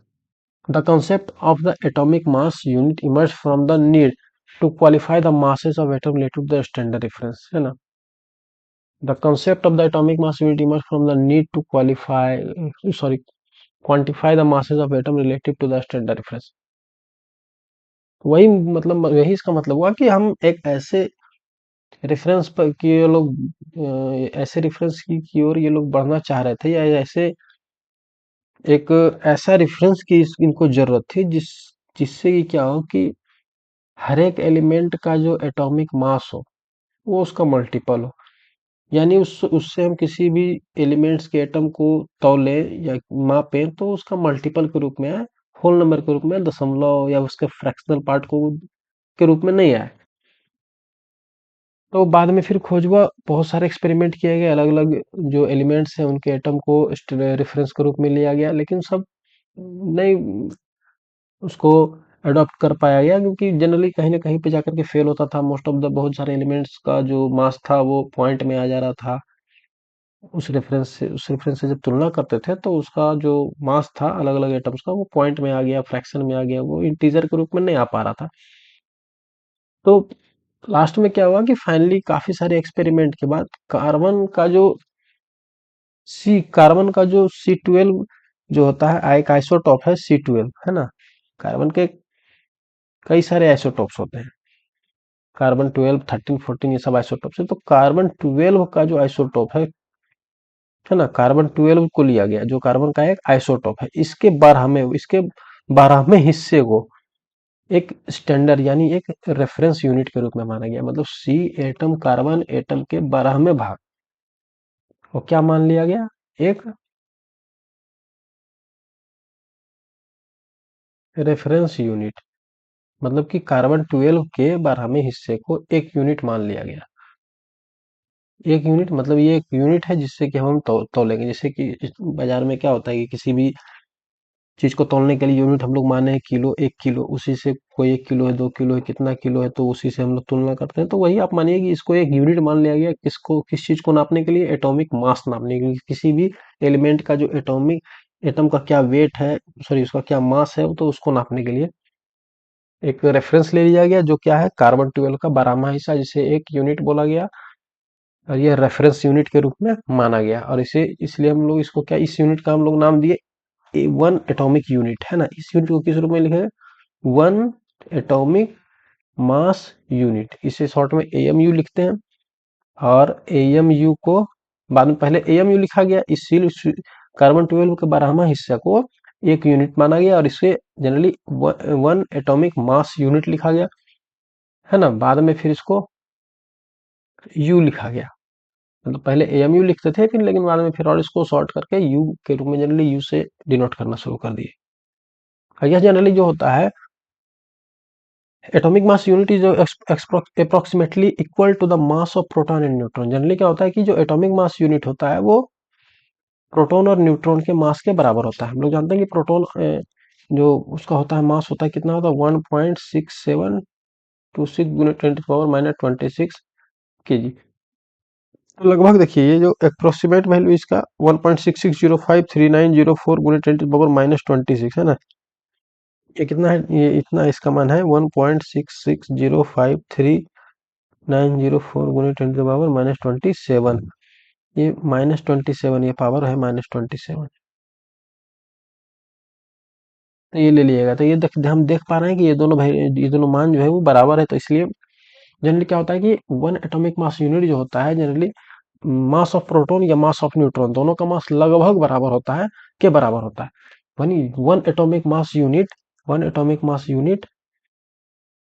the concept of the atomic mass unit emerged from the need to qualify the masses of atom related to the standard reference, है ना। The concept of the atomic mass unit emerged from the need to quantify the masses of atom relative to the standard reference। वही मतलब यही इसका मतलब हुआ कि हम एक ऐसे रेफरेंस पर कि ये लोग ऐसे रेफरेंस की ओर ये लोग बढ़ना चाह रहे थे, या ऐसे एक ऐसा रेफरेंस की इनको जरूरत थी जिससे कि क्या हो कि हर एक एलिमेंट का जो एटॉमिक मास हो वो उसका मल्टीपल हो। यानी उससे हम किसी भी एलिमेंट्स के एटम को तौले या मापें तो उसका मल्टीपल के रूप में आए, होल नंबर के रूप में, दशमलव या उसके फ्रैक्शनल पार्ट को के रूप में नहीं आए। तो बाद में फिर खोज हुआ, बहुत सारे एक्सपेरिमेंट किए गए, अलग अलग जो एलिमेंट्स हैं उनके एटम को रेफरेंस के रूप में लिया गया, लेकिन सब नहीं उसको अडॉप्ट कर पाया गया, क्योंकि जनरली कहीं ना कहीं पे जाकर के फेल होता था। मोस्ट ऑफ द बहुत सारे एलिमेंट्स का जो मास था वो पॉइंट में आ जा रहा था। उस रेफरेंस से जब तुलना करते थे तो उसका जो मास था अलग अलग एटम्स का वो पॉइंट में आ गया, फ्रैक्शन में आ गया, वो इंटीजर के रूप में नहीं आ पा रहा था। तो लास्ट में क्या हुआ कि फाइनली काफी सारे एक्सपेरिमेंट के बाद कार्बन का जो C12 जो होता है एक आइसोटॉप है C12, है ना। कार्बन के कई सारे आइसोटॉप्स होते हैं, कार्बन 12, 13, 14 ये सब आइसोटॉप्स है। तो कार्बन 12 का जो आइसोटॉप है ना, कार्बन 12 को लिया गया जो कार्बन का एक आइसोटॉप है, इसके 12वें हिस्से को एक स्टैंडर्ड यानी एक रेफरेंस यूनिट के रूप में माना गया। मतलब सी एटम कार्बन एटम के 12वें भाग को क्या मान लिया गया, एक रेफरेंस यूनिट। मतलब कि कार्बन 12 के 12वें हिस्से को एक यूनिट मान लिया गया। एक यूनिट मतलब ये एक यूनिट है जिससे कि हम तौलेंगे। जैसे कि बाजार में क्या होता है कि किसी भी चीज को तौलने के लिए यूनिट हम लोग माने किलो, 1 किलो, उसी से कोई 1 किलो है, 2 किलो है, कितना किलो है, तो उसी से हम लोग तुलना करते हैं। तो वही आप मानिए कि इसको एक यूनिट मान लिया गया, किस चीज को नापने के लिए, एटॉमिक मास नापने के लिए। किसी भी एलिमेंट का जो एटम का क्या वेट है, सॉरी उसका क्या मास है, तो उसको नापने के लिए एक रेफरेंस ले लिया गया जो क्या है कार्बन 12 का 12वां हिस्सा, जिसे एक यूनिट बोला गया और ये रेफरेंस यूनिट के रूप में माना गया। और इसे इसलिए हम लोग इसको क्या, इस यूनिट का हम लोग नाम दिए वन एटॉमिक यूनिट, है ना। इस यूनिट को किस रूप में लिखेंगे, वन एटॉमिक मास यूनिट, इसे शॉर्ट में एएमयू लिखते हैं। और एएमयू को बाद में, पहले एएमयू लिखा गया, इसीलिए कार्बन 12 के 12वां हिस्सा को एक यूनिट माना गया और इसे generally one atomic mass unit लिखा गया, है ना। बाद में फिर इसको यू लिखा गया। मतलब पहले एएमयू लिखते थे फिर, लेकिन बाद में फिर और इसको शॉर्ट करके यू के रूप में जनरली यू से डिनोट करना शुरू कर दिए। और यह जनरली जो होता है atomic mass unit is approximately equal to the mass of proton and neutron. Generally क्या होता है कि जो एटॉमिक मास यूनिट होता है वो प्रोटॉन और न्यूट्रॉन के मास के बराबर होता है। हम लोग जानते हैं कि प्रोटॉन जो उसका होता है मास होता है कितना होता है, 1.6726 गुने 10⁻⁻26 kg। तो लगभग देखिए ये जो अप्रोक्सीमेट वैल्यू इसका 1.66053904 गुने 10⁻⁻26 है ना। ये कितना है, ये इतना इसका मान है 1.66053904 गुने 10⁻⁻27। ये -27, ये पावर है -27। तो ये ले लिएगा। तो हम देख पा रहे हैं कि ये दोनों मान जो है वो बराबर है। तो इसलिए जनरली क्या होता है कि वन एटॉमिक मास यूनिट जो होता है जनरली मास ऑफ प्रोटॉन या मास ऑफ न्यूट्रॉन दोनों का मास लगभग बराबर होता है, के बराबर होता है। वनी one atomic mass unit one atomic mass unit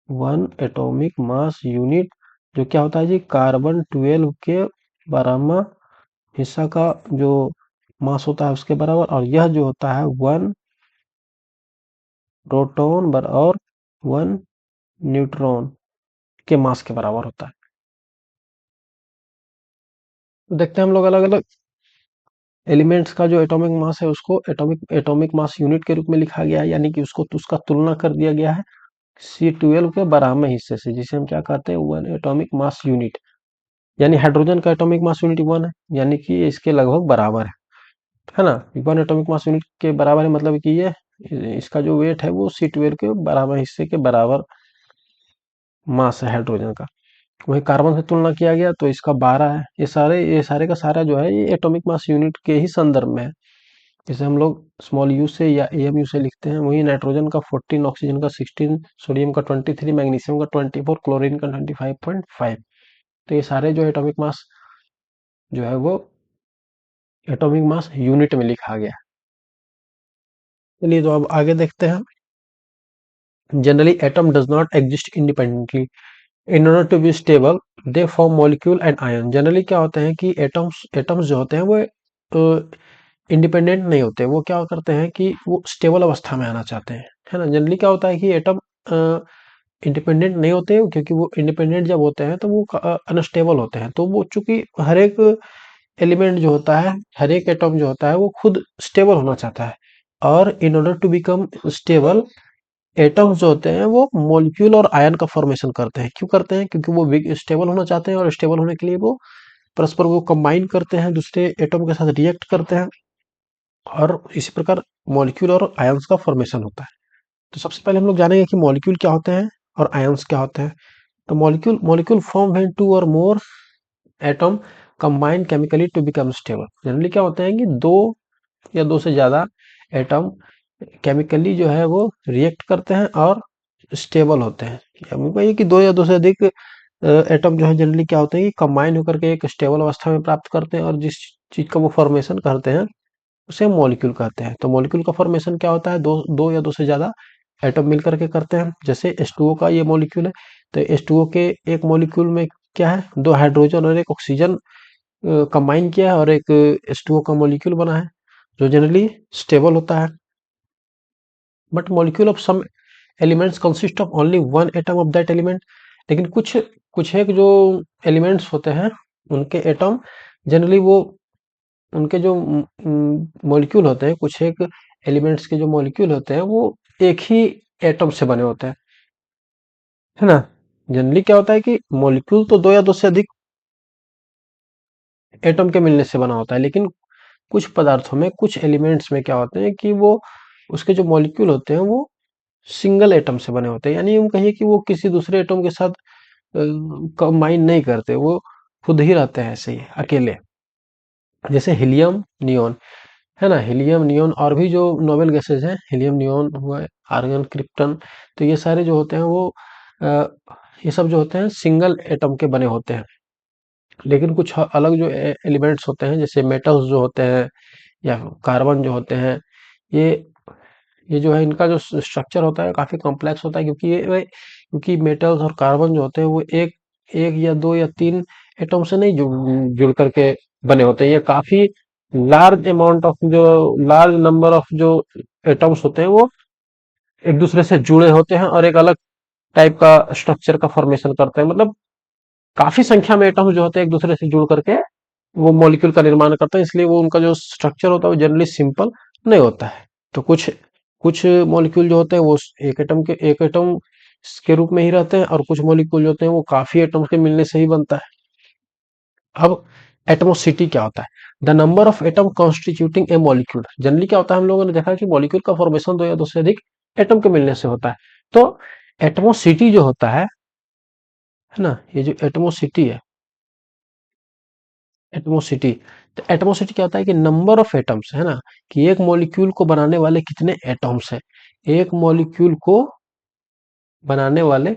one atomic mass unit जो क्या होता है जी, कार्बन 12 के 12वां हिस्सा का जो मास होता है उसके बराबर। और यह जो होता है वन प्रोटॉन और वन न्यूट्रॉन के मास के बराबर होता है। तो देखते हैं हम लोग अलग अलग एलिमेंट्स का जो एटॉमिक मास है उसको एटॉमिक एटॉमिक मास यूनिट के रूप में लिखा गया है, यानी कि उसको उसका तुलना कर दिया गया है C12 के 12वें हिस्से से, जिसे हम क्या कहते हैं, वन एटॉमिक मास यूनिट। यानी हाइड्रोजन का एटॉमिक मास यूनिट वन है, यानी कि ये इसके लगभग बराबर है ना। वन एटॉमिक मास यूनिट के बराबर है, मतलब कि ये इसका जो वेट है वो C12 के 12वें हिस्से के बराबर मास है हाइड्रोजन का। वही कार्बन से तुलना किया गया तो इसका 12 है। ये सारे का सारा जो है ये एटॉमिक मास यूनिट के ही संदर्भ में है। जैसे हम लोग स्मॉल यू से या AMU से लिखते हैं, वही नाइट्रोजन का 14, ऑक्सीजन का 16, सोडियम का 23, मैग्नीशियम का 24, क्लोरीन का 25.5। तो ये सारे जो एटॉमिक मास जो है वो एटॉमिक मास यूनिट में लिखा गया है। चलिए तो अब आगे देखते हैं। Generally atom does not exist independently, in order to be stable they form molecule and ion. Generally क्या होते हैं कि एटम्स जो होते हैं वो इंडिपेंडेंट नहीं होते। वो क्या करते हैं कि वो स्टेबल अवस्था में आना चाहते हैं, है ना। जनरली क्या होता है कि एटम इंडिपेंडेंट नहीं होते, क्योंकि वो इंडिपेंडेंट जब होते हैं तो वो अनस्टेबल होते हैं। तो वो चूंकि हर एक एलिमेंट जो होता है, हर एक एटम जो होता है वो खुद स्टेबल होना चाहता है। और in order to become stable, atoms जो होते हैं वो मॉलिक्यूल और आयन का फॉर्मेशन करते हैं। क्यों करते हैं? क्योंकि वो स्टेबल होना चाहते हैं, और स्टेबल होने के लिए वो परस्पर वो कंबाइन करते हैं, दूसरे एटम के साथ रिएक्ट करते हैं, और इसी प्रकार मॉलिक्यूल और आयंस का फॉर्मेशन होता है। तो सबसे पहले हम लोग जानेंगे कि मॉलिक्यूल क्या होते हैं और आयंस क्या होते हैं। तो molecule molecule form when two or more atom combine chemically to become stable. Generally क्या होते हैं कि दो या दो से ज्यादा एटम केमिकली जो है वो रिएक्ट करते हैं और स्टेबल होते हैं। हमको ये कि दो या दो से अधिक एटम जो है जनरली क्या होते हैं कि कंबाइन होकर के एक स्टेबल अवस्था में प्राप्त करते हैं, और जिस चीज का वो फॉर्मेशन करते हैं उसे मॉलिक्यूल कहते हैं। तो मॉलिक्यूल का फॉर्मेशन क्या होता है? दो या दो से ज्यादा एटम मिल करके करते हैं। जैसे H2O का ये मॉलिक्यूल है, तो H2O के एक मॉलिक्यूल में क्या है, दो हाइड्रोजन और एक ऑक्सीजन कंबाइन किया है और एक H2O का मॉलिक्यूल बना है, जो जनरली स्टेबल होता है। But molecule of some elements consist of only one atom of that element. लेकिन कुछ कुछ एक जो एलिमेंट्स होते हैं उनके एटम जनरली वो उनके जो मॉलिक्यूल होते हैं, कुछ एक एलिमेंट्स के जो मॉलिक्यूल होते हैं वो एक ही एटम से बने होते हैं, है ना। जनरली क्या होता है कि मॉलिक्यूल तो दो या दो से अधिक एटम के मिलने से बना होता है, लेकिन कुछ पदार्थों में, कुछ एलिमेंट्स में क्या होते हैं कि वो उसके जो मॉलिक्यूल होते हैं वो सिंगल एटम से बने होते हैं। यानी यूं कहिए कि वो किसी दूसरे एटम के साथ कंबाइन नहीं करते, वो खुद ही रहते हैं ऐसे ही अकेले। जैसे हीलियम, नियोन, है ना। हीलियम, नियोन और भी जो नोबेल गैसेस हैं, हीलियम, नियोन हुआ, आर्गन, क्रिप्टन, तो ये सारे जो होते हैं वो अ, ये सब जो होते हैं सिंगल एटम के बने होते हैं। लेकिन कुछ अलग जो एलिमेंट्स होते हैं, जैसे मेटल्स जो होते हैं या कार्बन जो होते हैं, ये ये जो है इनका जो स्ट्रक्चर होता है काफी कॉम्प्लेक्स होता है, क्योंकि मेटल्स और कार्बन जो होते हैं वो एक एक या दो या तीन एटम से नहीं जुड़ करके बने होते हैं। ये काफी लार्ज नंबर ऑफ जो एटम्स होते हैं वो एक दूसरे से जुड़े होते हैं और एक अलग टाइप का स्ट्रक्चर का फॉर्मेशन करते हैं। मतलब काफी संख्या में एटम्स जो होते हैं एक दूसरे से जुड़ करके वो मॉलिक्यूल का निर्माण करते हैं, इसलिए वो उनका जो स्ट्रक्चर होता है वो जनरली सिंपल नहीं होता है। तो कुछ कुछ मॉलिक्यूल जो होते हैं वो एक एटम के रूप में ही रहते हैं, और कुछ मॉलिक्यूल जो होते हैं वो काफी एटम के मिलने से ही बनता है। अब एटमोसिटी क्या होता है? The number of atom constituting A molecule. Generally क्या होता है, हम लोगों ने देखा है कि मॉलिक्यूल का फॉर्मेशन दो या दो से अधिक एटम के मिलने से होता है। तो एटमोसिटी जो होता है ना, ये जो एटमोसिटी है, एटमोसिटी, तो एटमोसिटी क्या होता है कि नंबर ऑफ एटम्स, है ना, कि एक मॉलिक्यूल को बनाने वाले कितने एटम्स हैं, एक मॉलिक्यूल को बनाने वाले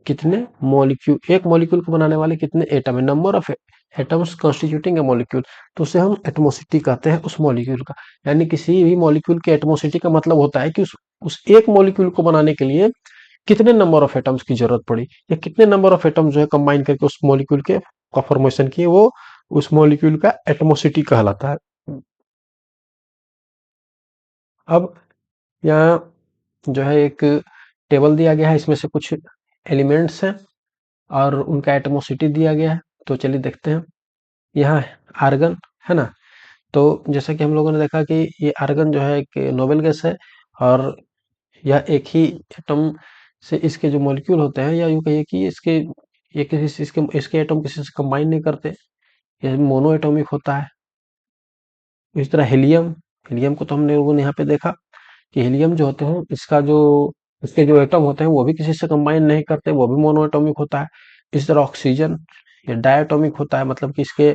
कितने मॉलिक्यूल एक मॉलिक्यूल को बनाने वाले कितने एटम है, number of atoms constituting A molecule. तो उसे हम एटमोसिटी कहते हैं उस मॉलिक्यूल का। यानी किसी भी मॉलिक्यूल के एटमोसिटी का मतलब होता है कि उस एक मॉलिक्यूल को बनाने के लिए कितने नंबर ऑफ एटम्स की जरूरत पड़ी, या कितने नंबर ऑफ एटम जो है कंबाइन करके उस मॉलिक्यूल के का फॉर्मेशन किए, वो उस मॉलिक्यूल का एटमोसिटी कहलाता है। अब यहाँ जो है एक टेबल दिया गया है, इसमें से कुछ एलिमेंट्स हैं और उनका एटमोसिटी दिया गया है। तो चलिए देखते हैं। यहाँ आर्गन है ना। तो जैसा कि हम लोगों ने देखा कि ये आर्गन जो है एक नोबेल गैस है, और यह एक ही एटम से इसके जो मॉलिक्यूल होते हैं, या यूं कहिए कि इसके ये किसी से इसके एटम किसी से कंबाइन नहीं करते, यह मोनो एटॉमिक होता है। इस तरह हीलियम, हीलियम को तो हमने लोगों ने यहाँ पे देखा कि हीलियम जो होते हैं, इसके जो एटम होते हैं वो भी किसी से कंबाइन नहीं करते, वो भी मोनो एटॉमिक होता है। इस तरह ऑक्सीजन, ये डायटोमिक होता है, मतलब कि इसके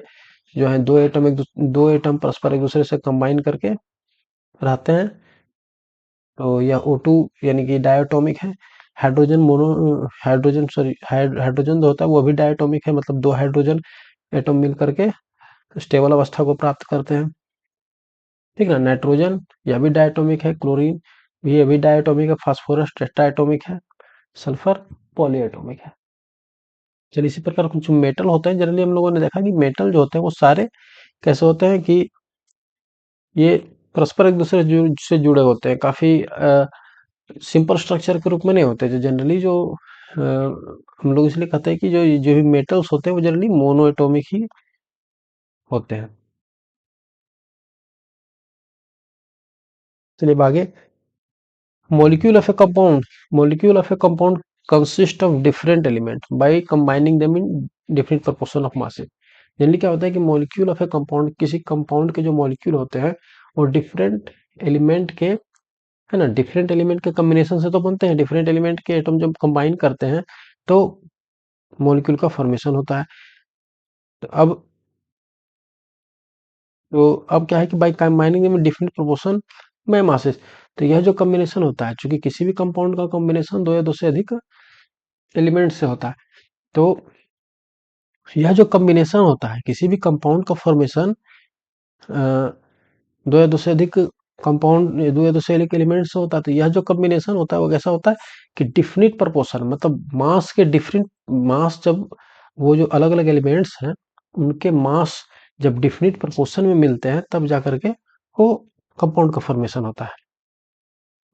जो है दो एटम परस्पर एक दूसरे से कंबाइन करके रहते हैं। तो यह O2 यानी कि डायटोमिक है। हाइड्रोजन जो होता है वो भी डायटोमिक है, मतलब दो हाइड्रोजन एटम मिल करके स्टेबल अवस्था को प्राप्त करते हैं। ठीक है ना। नाइट्रोजन, यह भी डायटोमिक है। क्लोरीन भी, ये भी डायटोमिक है। फास्फोरस टेट्राएटोमिक है। सल्फर पॉलीएटोमिक है। चलिए, इसी प्रकार कुछ मेटल होते हैं, जनरली हम लोगों ने देखा कि मेटल जो होते हैं वो सारे कैसे होते हैं कि ये परस्पर एक दूसरे से जुड़े होते हैं, काफी सिंपल स्ट्रक्चर के रूप में नहीं होते। जो जनरली जो हम लोग इसलिए कहते हैं कि जो भी मेटल्स होते हैं वो जनरली मोनो एटॉमिक ही होते हैं। चलिए अब आगे। Molecule of a compound. Molecule of a compound consist of different elements by combining them in different proportion of masses. Generally क्या होता है कि मॉलिक्यूल ऑफ ए कंपाउंड, किसी कंपाउंड के जो मॉलिक्यूल होते हैं वो डिफरेंट एलिमेंट के, है ना, डिफरेंट एलिमेंट के कॉम्बिनेशन से तो बनते हैं। डिफरेंट एलिमेंट के एटम जब कंबाइन करते हैं तो मॉलिक्यूल का फॉर्मेशन होता है। तो अब क्या है कि बाय कंबाइनिंग में डिफरेंट प्रोपोर्शन में मासेस, तो यह जो कॉम्बिनेशन होता है, चूंकि किसी भी कंपाउंड का कॉम्बिनेशन दो या दो से अधिक एलिमेंट से होता है, तो यह जो कॉम्बिनेशन होता है किसी भी कंपाउंड का फॉर्मेशन दो या दो से अधिक कंपाउंड, दो या दो से अधिक एलिमेंट से होता है। तो यह जो कॉम्बिनेशन होता है वो कैसा होता है कि डिफिनिट प्रोपोर्शन, मतलब मास के डिफरेंट मास, जब वो जो अलग अलग एलिमेंट्स हैं उनके मास जब डिफिनिट प्रोपोर्शन में मिलते हैं तब जाकर के वो कंपाउंड का फॉर्मेशन होता है।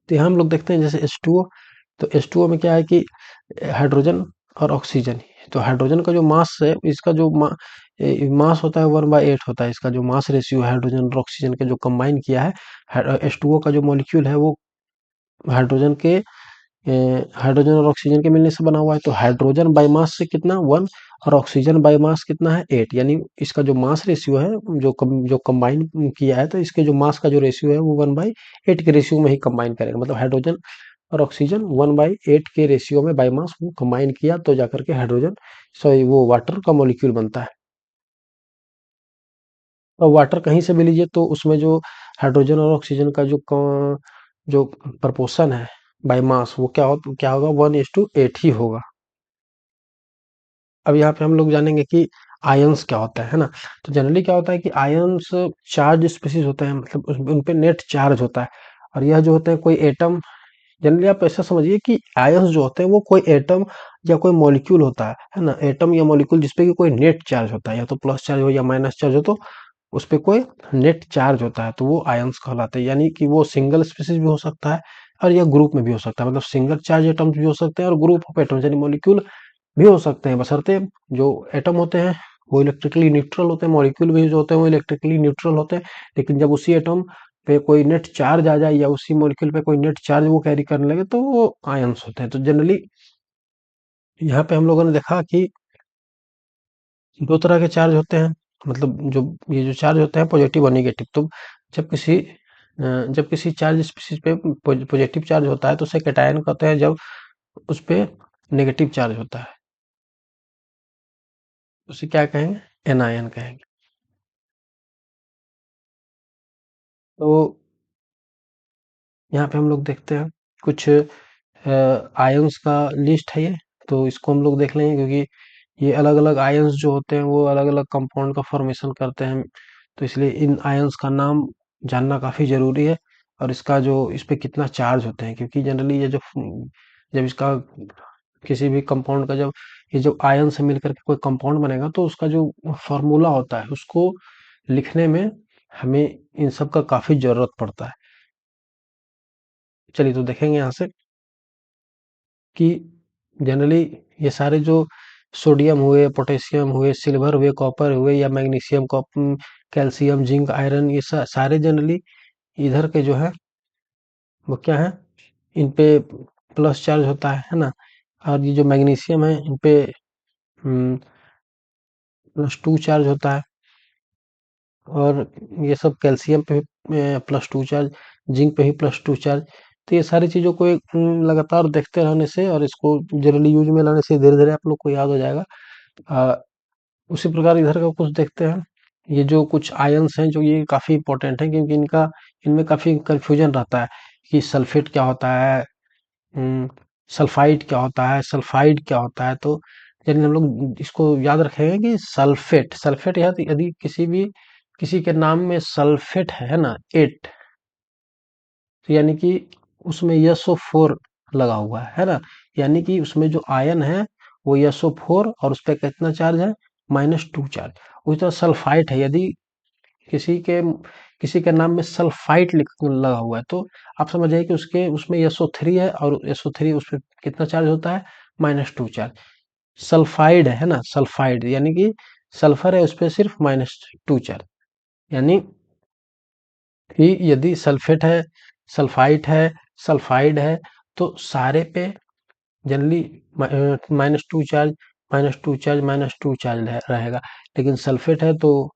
तो यहाँ हम लोग देखते हैं जैसे H2O, तो H2O में क्या है कि हाइड्रोजन और ऑक्सीजन। तो हाइड्रोजन का जो मास है, इसका जो मास होता है 1/8 होता है। इसका जो मास रेशियो हाइड्रोजन और ऑक्सीजन के जो कंबाइन किया है, H2O का जो मॉलिक्यूल है वो हाइड्रोजन के हाइड्रोजन और ऑक्सीजन के मिलने से बना हुआ है। तो हाइड्रोजन बाय मास से कितना 1, और ऑक्सीजन बाय मास कितना है 8, यानी इसका जो मास रेशियो है, जो कंबाइन किया है, तो इसके जो मास का जो रेशियो है वो 1/8 के रेशियो में ही कंबाइन करेगा। मतलब हाइड्रोजन और ऑक्सीजन 1/8 के रेशियो में बाय मास वो कंबाइन किया तो जाकर के हाइड्रोजन, सॉरी, वो वाटर का मॉलिक्यूल बनता है। और वाटर कहीं से भी लीजिए तो उसमें जो हाइड्रोजन और ऑक्सीजन का जो प्रपोर्शन है बाय मास, वो क्या होगा 1:8 ही होगा। अब यहाँ पे हम लोग जानेंगे कि आयंस क्या होता है ना। तो जनरली क्या होता है कि आयंस चार्ज स्पीशीज होते हैं, मतलब उन पे नेट चार्ज होता है। और यह जो होते हैं कोई एटम, जनरली आप ऐसा समझिए कि आयंस जो होते हैं वो कोई एटम या कोई मॉलिक्यूल होता है ना, एटम या मॉलिक्यूल जिसपे कि कोई नेट चार्ज होता है, या तो प्लस चार्ज हो या माइनस चार्ज हो, तो उस पे कोई नेट चार्ज होता है, तो वो आयंस कहलाते हैं। यानी कि वो सिंगल स्पीशीज भी हो सकता है और या ग्रुप में भी हो सकता है, मतलब सिंगल चार्ज एटम्स भी हो सकते हैं और ग्रुप ऑफ एटम्स यानी मॉलिक्यूल भी हो सकते हैं, बशर्ते जो एटम होते हैं वो इलेक्ट्रिकली न्यूट्रल होते हैं, मॉलिक्यूल भी जो होते हैं वो इलेक्ट्रिकली न्यूट्रल होते हैं। लेकिन जब उसी एटम पे कोई नेट चार्ज आ जाए या उसी मॉलिक्यूल पे कोई नेट चार्ज वो कैरी करने लगे तो वो आयंस होते हैं। तो जनरली यहाँ पे हम लोगों ने देखा कि दो तरह के चार्ज होते हैं, मतलब जो ये जो चार्ज होते हैं पॉजिटिव और नेगेटिव। तो जब किसी चार्ज स्पीशीज पे पॉजिटिव चार्ज होता है तो उसे कैटायन कहते हैं, जब उस पे नेगेटिव चार्ज होता है उसे क्या कहेंगे, एनायन कहेंगे। तो यहाँ पे हम लोग देखते हैं कुछ आयंस का लिस्ट है ये, तो इसको हम लोग देख लेंगे क्योंकि ये अलग अलग आयंस जो होते हैं वो अलग अलग कंपाउंड का फॉर्मेशन करते हैं। तो इसलिए इन आयंस का नाम जानना काफी जरूरी है, और इसका जो इस पे कितना चार्ज होते हैं, क्योंकि जनरली ये जो जब इसका किसी भी कंपाउंड का जब ये जो आयन से मिलकर के कोई कंपाउंड बनेगा तो उसका जो फॉर्मूला होता है उसको लिखने में हमें इन सब का काफी जरूरत पड़ता है। चलिए तो देखेंगे यहाँ से कि जनरली ये सारे जो सोडियम हुए, पोटेशियम हुए, सिल्वर हुए, कॉपर हुए या मैग्नीशियम, कैल्शियम, जिंक, आयरन, ये सारे जनरली इधर के जो है वो क्या है, इन पे प्लस चार्ज होता है ना। और ये जो मैग्नीशियम है इन पे +2 चार्ज होता है। और ये सब कैल्शियम पे भी +2 चार्ज, जिंक पे भी +2 चार्ज। तो ये सारी चीज़ों को एक लगातार देखते रहने से और इसको जनरली यूज में लाने से धीरे धीरे आप लोग को याद हो जाएगा। आ, उसी प्रकार इधर का कुछ देखते हैं। ये जो कुछ आयंस हैं जो ये काफ़ी इंपॉर्टेंट है, क्योंकि इनका इनमें काफ़ी कंफ्यूजन रहता है कि सल्फेट क्या होता है, सल्फाइड क्या होता है, सल्फाइड क्या होता है। तो यदि हम लोग इसको याद रखेंगे कि सल्फेट सल्फेट यदि यदि किसी के नाम में सल्फेट है ना, एट, तो यानी कि उसमें SO4 लगा हुआ है ना। यानी कि उसमें जो आयन है वो SO4 और उस पर कितना चार्ज है, -2 चार्ज। उसी तरह सल्फाइट है, यदि किसी के किसी के नाम में सल्फाइट लगा हुआ है, तो आप समझ जाइए कि उसके उसमें SO3 है और SO3 उस पर कितना चार्ज होता है, -2 चार्ज। सल्फाइड है ना, सल्फाइड यानी कि सल्फर है उस पर सिर्फ -2 चार्ज। यानी कि यदि सल्फेट है, सल्फाइट है, सल्फाइड है, तो सारे पे जनरली -2 चार्ज, -2 चार्ज, -2 चार्ज रहेगा। लेकिन सल्फेट है तो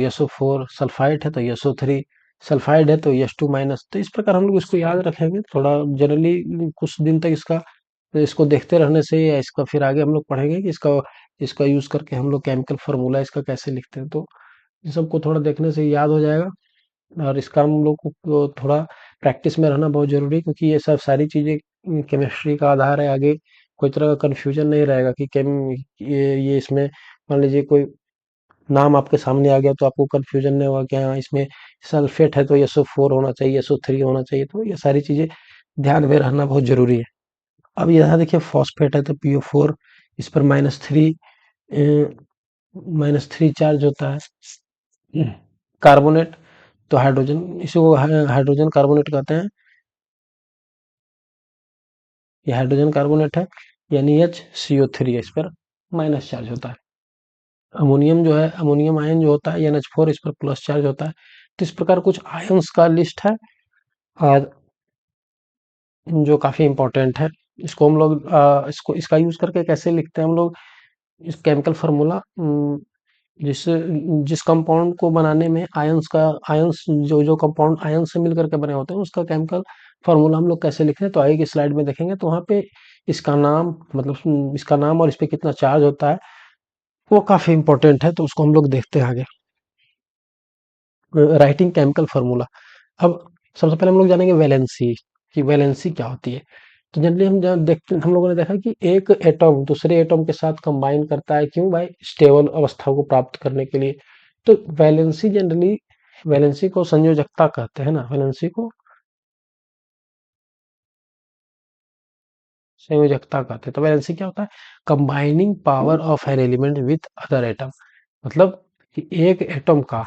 SO4, सल्फाइट है तो SO3, सल्फाइड है तो S2 माइनस। तो इस प्रकार हम लोग इसको याद रखेंगे थोड़ा जनरली। कुछ दिन तक इसका इसको देखते रहने से या इसका फिर आगे हम लोग पढ़ेंगे कि इसका इसका यूज करके हम लोग केमिकल फार्मूला इसका कैसे लिखते हैं। तो ये सबको थोड़ा देखने से याद हो जाएगा। और इसका हम लोग को थोड़ा प्रैक्टिस में रहना बहुत ज़रूरी है, क्योंकि ये सब सारी चीज़ें केमिस्ट्री का आधार है। आगे कोई तरह का कन्फ्यूजन नहीं रहेगा कि ये इसमें मान लीजिए कोई नाम आपके सामने आ गया तो आपको कन्फ्यूजन नहीं होगा कि हाँ इसमें सल्फेट है तो SO4 होना चाहिए, SO3 होना चाहिए। तो ये सारी चीज़ें ध्यान में रहना बहुत ज़रूरी है। अब यहाँ देखिए फॉस्फेट है तो PO4, इस पर -3 चार्ज होता है। कार्बोनेट तो हाइड्रोजन, इसी को हाइड्रोजन कार्बोनेट कहते हैं। ये हाइड्रोजन कार्बोनेट है, यानी HCO3 है, इस पर माइनस चार्ज होता है। अमोनियम जो है, अमोनियम आयन जो होता है NH4, इस पर प्लस चार्ज होता है। तो इस प्रकार कुछ आयंस का लिस्ट है और जो काफी इंपॉर्टेंट है। इसको हम लोग इसको इसका यूज करके कैसे लिखते हैं हम लोग, इस केमिकल फार्मूला, जिस जिस कंपाउंड को बनाने में आयंस जो कंपाउंड आयन से मिलकर के बने होते हैं उसका केमिकल फार्मूला हम लोग कैसे लिखते हैं, तो आगे की स्लाइड में देखेंगे। तो वहाँ पे इसका नाम, मतलब इसका नाम और इस पे कितना चार्ज होता है वो काफी इंपॉर्टेंट है। तो उसको हम लोग देखते हैं आगे। Writing chemical formula. अब सबसे पहले हम लोग जानेंगे वैलेंसी, कि वैलेंसी क्या होती है। तो जनरली हम जब देखते हम लोगों ने देखा कि एक एटॉम दूसरे एटॉम के साथ कंबाइन करता है, क्यों भाई, स्टेबल अवस्था को प्राप्त करने के लिए। तो वैलेंसी जनरली, वैलेंसी को संयोजकता कहते हैं ना, वैलेंसी को संयोजकता कहते हैं। तो वैलेंसी क्या होता है, combining power of an element with other atom. मतलब कि एक एटम का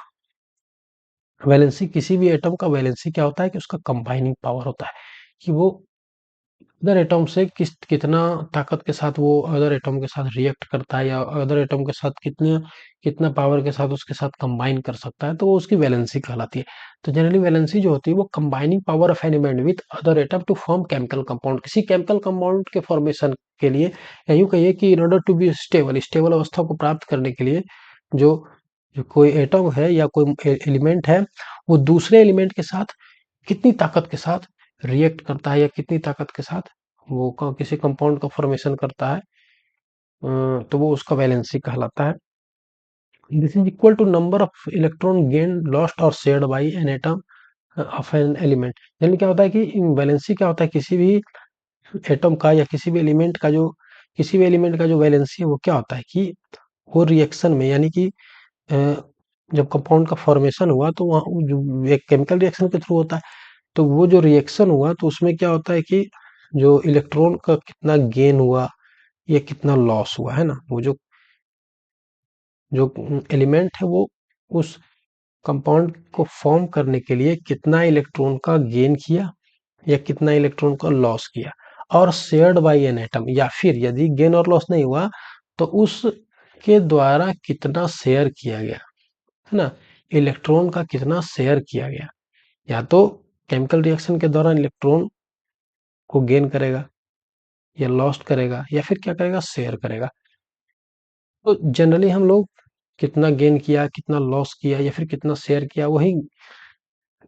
वैलेंसी, किसी भी एटम का वैलेंसी क्या होता है कि उसका कंबाइनिंग पावर होता है, कि वो अदर एटम से कितना ताकत के साथ वो अदर एटम के साथ रिएक्ट करता है, या अदर एटम के साथ कितना कितना पावर के साथ उसके साथ कंबाइन कर सकता है, तो वो उसकी वैलेंसी कहलाती है। तो जनरली वैलेंसी जो होती है वो combining power of an element with other atom to form chemical compound, किसी केमिकल कंपाउंड के फॉर्मेशन के लिए, या यूं कहिए कि in order to be stable, stable अवस्था को प्राप्त करने के लिए, जो जो कोई एटम है या कोई एलिमेंट है, वो दूसरे एलिमेंट के साथ कितनी ताकत के साथ रिएक्ट करता है, या कितनी ताकत के साथ वो किसी कंपाउंड का फॉर्मेशन करता है, तो वो उसका वैलेंसी कहलाता है। This is equal to number of electron gain lost or shared by an atom of an element. यानी क्या होता है कि वैलेंसी क्या होता है, किसी भी एटम का या किसी भी एलिमेंट का जो वैलेंसी है वो क्या होता है कि वो रिएक्शन में, यानी कि अ, जब कंपाउंड का फॉर्मेशन हुआ तो वहाँ जो एक केमिकल रिएक्शन के थ्रू होता है। तो वो जो रिएक्शन हुआ तो उसमें क्या होता है कि जो इलेक्ट्रॉन का कितना गेन हुआ या कितना लॉस हुआ है ना, वो जो जो एलिमेंट है वो उस कंपाउंड को फॉर्म करने के लिए कितना इलेक्ट्रॉन का गेन किया या कितना इलेक्ट्रॉन का लॉस किया, और शेयर्ड बाय एन एटम। या फिर यदि गेन और लॉस नहीं हुआ तो उसके द्वारा कितना शेयर किया गया, है ना? इलेक्ट्रॉन का कितना शेयर किया गया। या तो केमिकल रिएक्शन के दौरान इलेक्ट्रॉन को गेन करेगा या लॉस्ट करेगा या फिर क्या करेगा, शेयर करेगा। तो जनरली हम लोग कितना गेन किया, कितना लॉस किया या फिर कितना शेयर किया, वही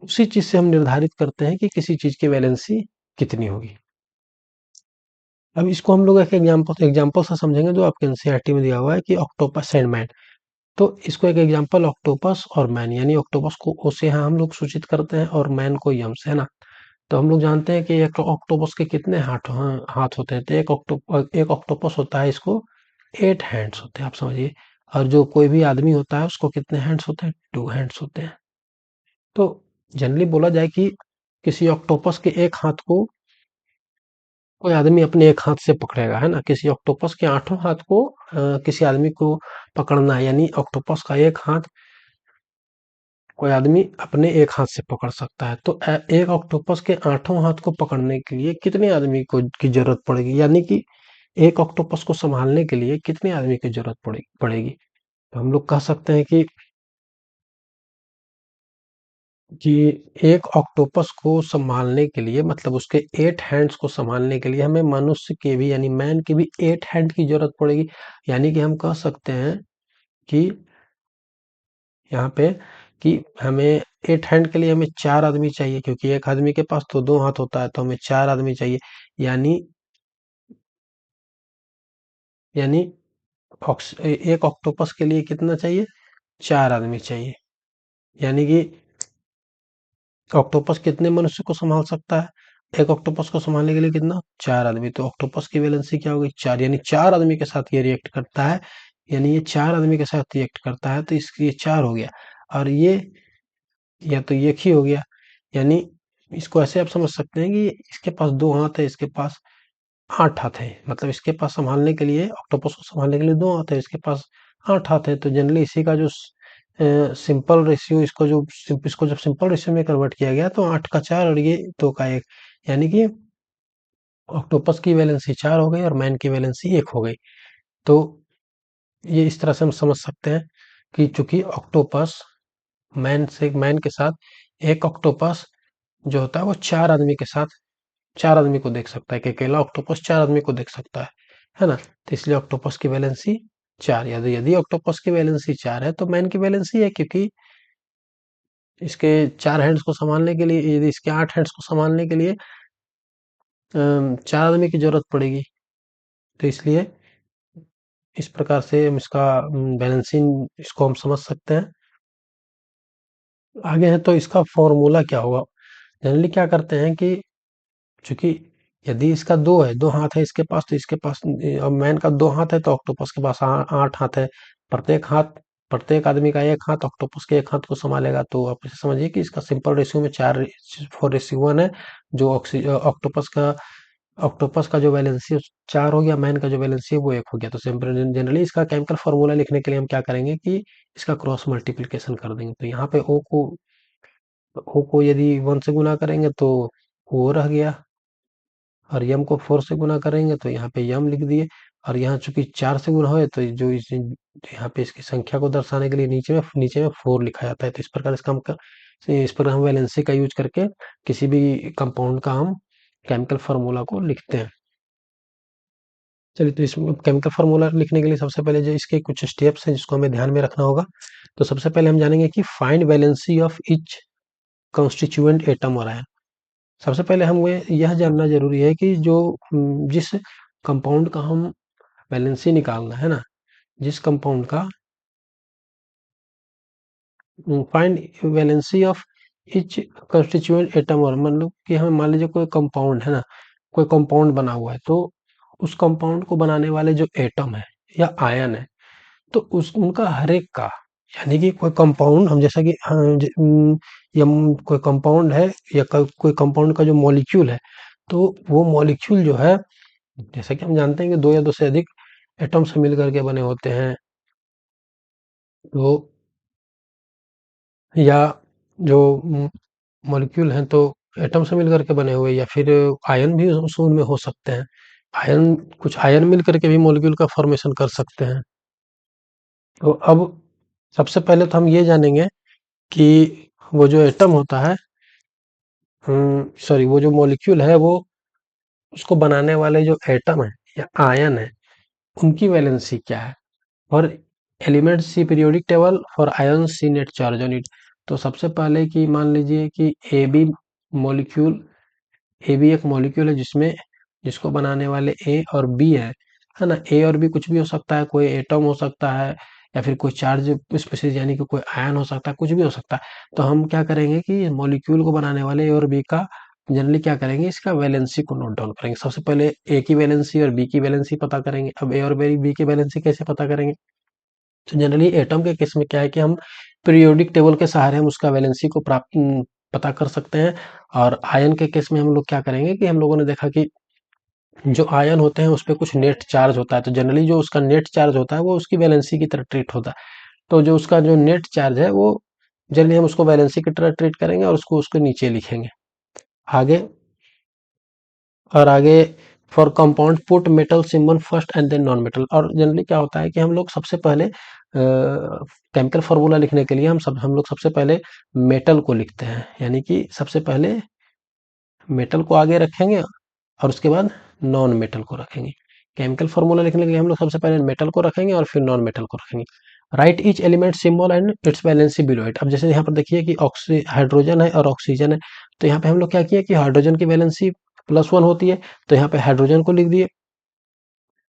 उसी चीज से हम निर्धारित करते हैं कि किसी चीज की वैलेंसी कितनी होगी। अब इसको हम लोग एक एग्जांपल से समझेंगे जो आपके एनसीईआरटी में दिया हुआ है कि ऑक्टोपस एंड मैन। तो इसको एक एग्जांपल ऑक्टोपस और मैन, यानी ऑक्टोपस को ओ से हम लोग सूचित करते हैं और मैन को यम से, है ना? तो हम लोग जानते हैं कि एक ऑक्टोपस के कितने हाथ होते हैं। तो एक ऑक्टोपस होता है, इसको 8 हैंड्स होते हैं, आप समझिए। और जो कोई भी आदमी होता है उसको कितने हैंड्स होते हैं, 2 हैंड्स होते हैं। तो जनरली बोला जाए कि किसी ऑक्टोपस के एक हाथ को कोई आदमी अपने एक हाथ से पकड़ेगा, है ना? किसी ऑक्टोपस के 8 हाथ को किसी आदमी को पकड़ना है, यानी ऑक्टोपस का एक हाथ कोई आदमी अपने एक हाथ से पकड़ सकता है। तो एक ऑक्टोपस के 8 हाथ को पकड़ने के लिए कितने आदमी को की जरूरत पड़ेगी, यानी कि एक ऑक्टोपस को संभालने के लिए कितने आदमी की जरूरत पड़ेगी। तो हम लोग कह सकते हैं कि एक ऑक्टोपस को संभालने के लिए, मतलब उसके 8 हैंड्स को संभालने के लिए हमें मनुष्य के भी, यानी मैन के भी 8 हैंड की जरूरत पड़ेगी। यानी कि हम कह सकते हैं कि यहाँ पे कि हमें 8 हैंड के लिए हमें 4 आदमी चाहिए, क्योंकि एक आदमी के पास तो 2 हाथ होता है, तो हमें 4 आदमी चाहिए। यानी यानी एक ऑक्टोपस के लिए कितना चाहिए, 4 आदमी चाहिए। यानी कि ऑक्टोपस कितने मनुष्य को संभाल सकता है, एक ऑक्टोपस को संभालने के लिए कितना, 4 आदमी। तो ऑक्टोपस की वैलेंसी क्या होगी, 4, यानी 4 आदमी के साथ ये रिएक्ट करता है। यानी ये 4 आदमी के साथ रिएक्ट करता है, तो इसकी ये 4 हो गया। और ये या तो ये एक ही हो गया। यानी इसको ऐसे आप समझ सकते हैं कि इसके पास 2 हाथ है, इसके पास 8 हाथ है। मतलब इसके पास संभालने के लिए, ऑक्टोपस को संभालने के लिए 2 हाथ है, इसके पास 8 हाथ है। तो जनरली इसी का जो सिंपल रेशियो, इसको जब सिंपल रेशियो में कन्वर्ट किया गया तो 8 का 4 और ये 2 का 1, यानी कि ऑक्टोपस की वैलेंसी 4 हो गई और मैन की वैलेंसी 1 हो गई। तो ये इस तरह से हम समझ सकते हैं कि चूंकि ऑक्टोपस मैन के साथ एक ऑक्टोपस जो होता है वो 4 आदमी के साथ 4 आदमी को देख सकता है, कि अकेला ऑक्टोपस 4 आदमी को देख सकता है ना? तो इसलिए ऑक्टोपस की वैलेंसी 4, यदि यदि ऑक्टोपस की वैलेंसी 4 है तो मैन की वैलेंसी है, क्योंकि इसके 4 हैंड्स को संभालने के लिए, यदि इसके 8 हैंड्स को संभालने के लिए 4 आदमी की जरूरत पड़ेगी। तो इसलिए इस प्रकार से हम इसका बैलेंसिंग इसको हम समझ सकते हैं। आगे है तो इसका फॉर्मूला क्या होगा। जनरली क्या करते हैं कि चूंकि यदि इसका 2 है, 2 हाथ है इसके पास, तो इसके पास अब मैन का 2 हाथ है तो ऑक्टोपस के पास 8 हाथ है। प्रत्येक हाथ प्रत्येक आदमी का एक हाथ ऑक्टोपस के एक हाथ को संभालेगा। तो आप इसे समझिए कि इसका सिंपल रेशियो में 4:1 है। जो ऑक्टोपस का जो वैलेंसी है 4 हो गया, मैन का जो वैलेंसी है वो 1 हो गया। तो सिंपल जनरली इसका केमिकल फॉर्मूला लिखने के लिए हम क्या करेंगे कि इसका क्रॉस मल्टीप्लिकेशन कर देंगे। तो यहाँ पे ओ को यदि 1 से गुना करेंगे तो ओ रह गया, और यम को 4 से गुना करेंगे तो यहाँ पे यम लिख दिए। और यहाँ चूंकि 4 से गुना है तो यहाँ पे इसकी संख्या को दर्शाने के लिए नीचे में 4 लिखा जाता है। तो इस प्रकार हम वैलेंसी का यूज करके किसी भी कंपाउंड का हम केमिकल फार्मूला को लिखते हैं। चलिए, तो इस केमिकल फार्मूला लिखने के लिए सबसे पहले जो इसके कुछ स्टेप्स हैं जिसको हमें ध्यान में रखना होगा। तो सबसे पहले हम जानेंगे कि find valency of each constituent atom और आयन। सबसे पहले हमें यह जानना जरूरी है कि जिस कंपाउंड का हम वैलेंसी निकालना है ना, जिस कंपाउंड का find valency of each constituent atom, और मतलब कि हमें मान लीजिए कोई कंपाउंड है ना, कोई कंपाउंड बना हुआ है, तो उस कंपाउंड को बनाने वाले जो एटम है या आयन है, तो उस उनका हर एक का, यानी कि कोई कंपाउंड हम जैसा कि या कोई कंपाउंड है या कोई कंपाउंड का जो मॉलिक्यूल है, तो वो मॉलिक्यूल जो है, जैसा कि हम जानते हैं कि 2 या 2 से अधिक एटम से मिल करके बने होते हैं। तो या जो मॉलिक्यूल हैं तो एटम से मिल करके बने हुए, या फिर आयन भी उनमें हो सकते हैं। आयन कुछ आयन मिल करके भी मॉलिक्यूल का फॉर्मेशन कर सकते हैं। तो अब सबसे पहले तो हम ये जानेंगे कि वो जो एटम होता है, सॉरी, वो जो मॉलिक्यूल है वो उसको बनाने वाले जो एटम है या आयन है, उनकी वैलेंसी क्या है, और element see periodic table for ion see net charge on it. तो सबसे पहले कि मान लीजिए कि ए बी मॉलिक्यूल, ए भी एक मॉलिक्यूल है जिसमें जिसको बनाने वाले ए और बी है ना। ए और बी कुछ भी हो सकता है, कोई एटम हो सकता है या फिर कोई चार्ज स्पीशीज यानी कि कोई आयन हो सकता है, कुछ भी हो सकता है। तो हम क्या करेंगे कि मॉलिक्यूल को बनाने वाले ए और बी का जनरली क्या करेंगे, इसका वैलेंसी को नोट डाउन करेंगे। सबसे पहले ए की वैलेंसी और बी की वैलेंसी पता करेंगे। अब ए और बी की वैलेंसी कैसे पता करेंगे? तो जनरली एटम के केस में क्या है कि हम पीरियोडिक टेबल के सहारे हम उसका वैलेंसी को पता कर सकते हैं। और आयन के केस में हम लोग क्या करेंगे कि हम लोगों ने देखा कि जो आयन होते हैं उस पे कुछ नेट चार्ज होता है, तो जनरली जो उसका नेट चार्ज होता है वो उसकी वैलेंसी की तरह ट्रीट होता है। तो जो उसका जो नेट चार्ज है वो जनरली हम उसको वैलेंसी की तरह ट्रीट करेंगे और उसको उसके नीचे लिखेंगे आगे। और आगे for compound put metal symbol first and then non metal. और जनरली क्या होता है कि हम लोग सबसे पहले केमिकल फार्मूला लिखने के लिए हम लोग सबसे पहले मेटल को लिखते हैं, यानी कि सबसे पहले मेटल को आगे रखेंगे और उसके बाद नॉन मेटल को रखेंगे। केमिकल फार्मूला लिखने के लिए हम लोग सबसे पहले मेटल को रखेंगे और फिर नॉन मेटल को रखेंगे। Right each element symbol and it's valency below it. अब जैसे यहाँ पर देखिए कि हाइड्रोजन है और ऑक्सीजन है, तो यहाँ पे हम लोग क्या किए कि हाइड्रोजन की वैलेंसी +1 होती है, तो यहाँ पे हाइड्रोजन को लिख दिए।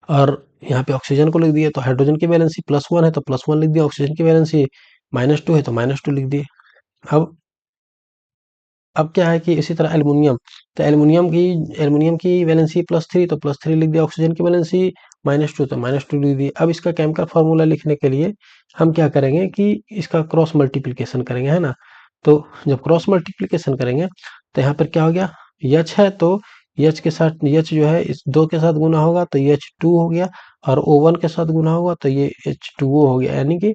और यहाँ पे ऑक्सीजन को लिख दिए, तो हाइड्रोजन की वैलेंसी +1 है तो +1 लिख दिया, ऑक्सीजन की वैलेंसी -2 है तो -2 लिख दिए। अब अब क्या है कि इसी तरह एल्युमिनियम, तो एल्युमिनियम की वैलेंसी +3 तो +3 लिख दिया, ऑक्सीजन की वैलेंसी -2 तो -2 लिख दिया। अब इसका केमिकल फार्मूला लिखने के लिए हम क्या करेंगे कि इसका क्रॉस मल्टीप्लिकेशन करेंगे, है ना। तो जब क्रॉस मल्टीप्लिकेशन करेंगे तो यहाँ पर क्या हो गया, H है तो H के साथ H जो है इस 2 के साथ गुना होगा तो H2 हो गया, और O1 के साथ गुना होगा तो ये H2O हो गया। यानी कि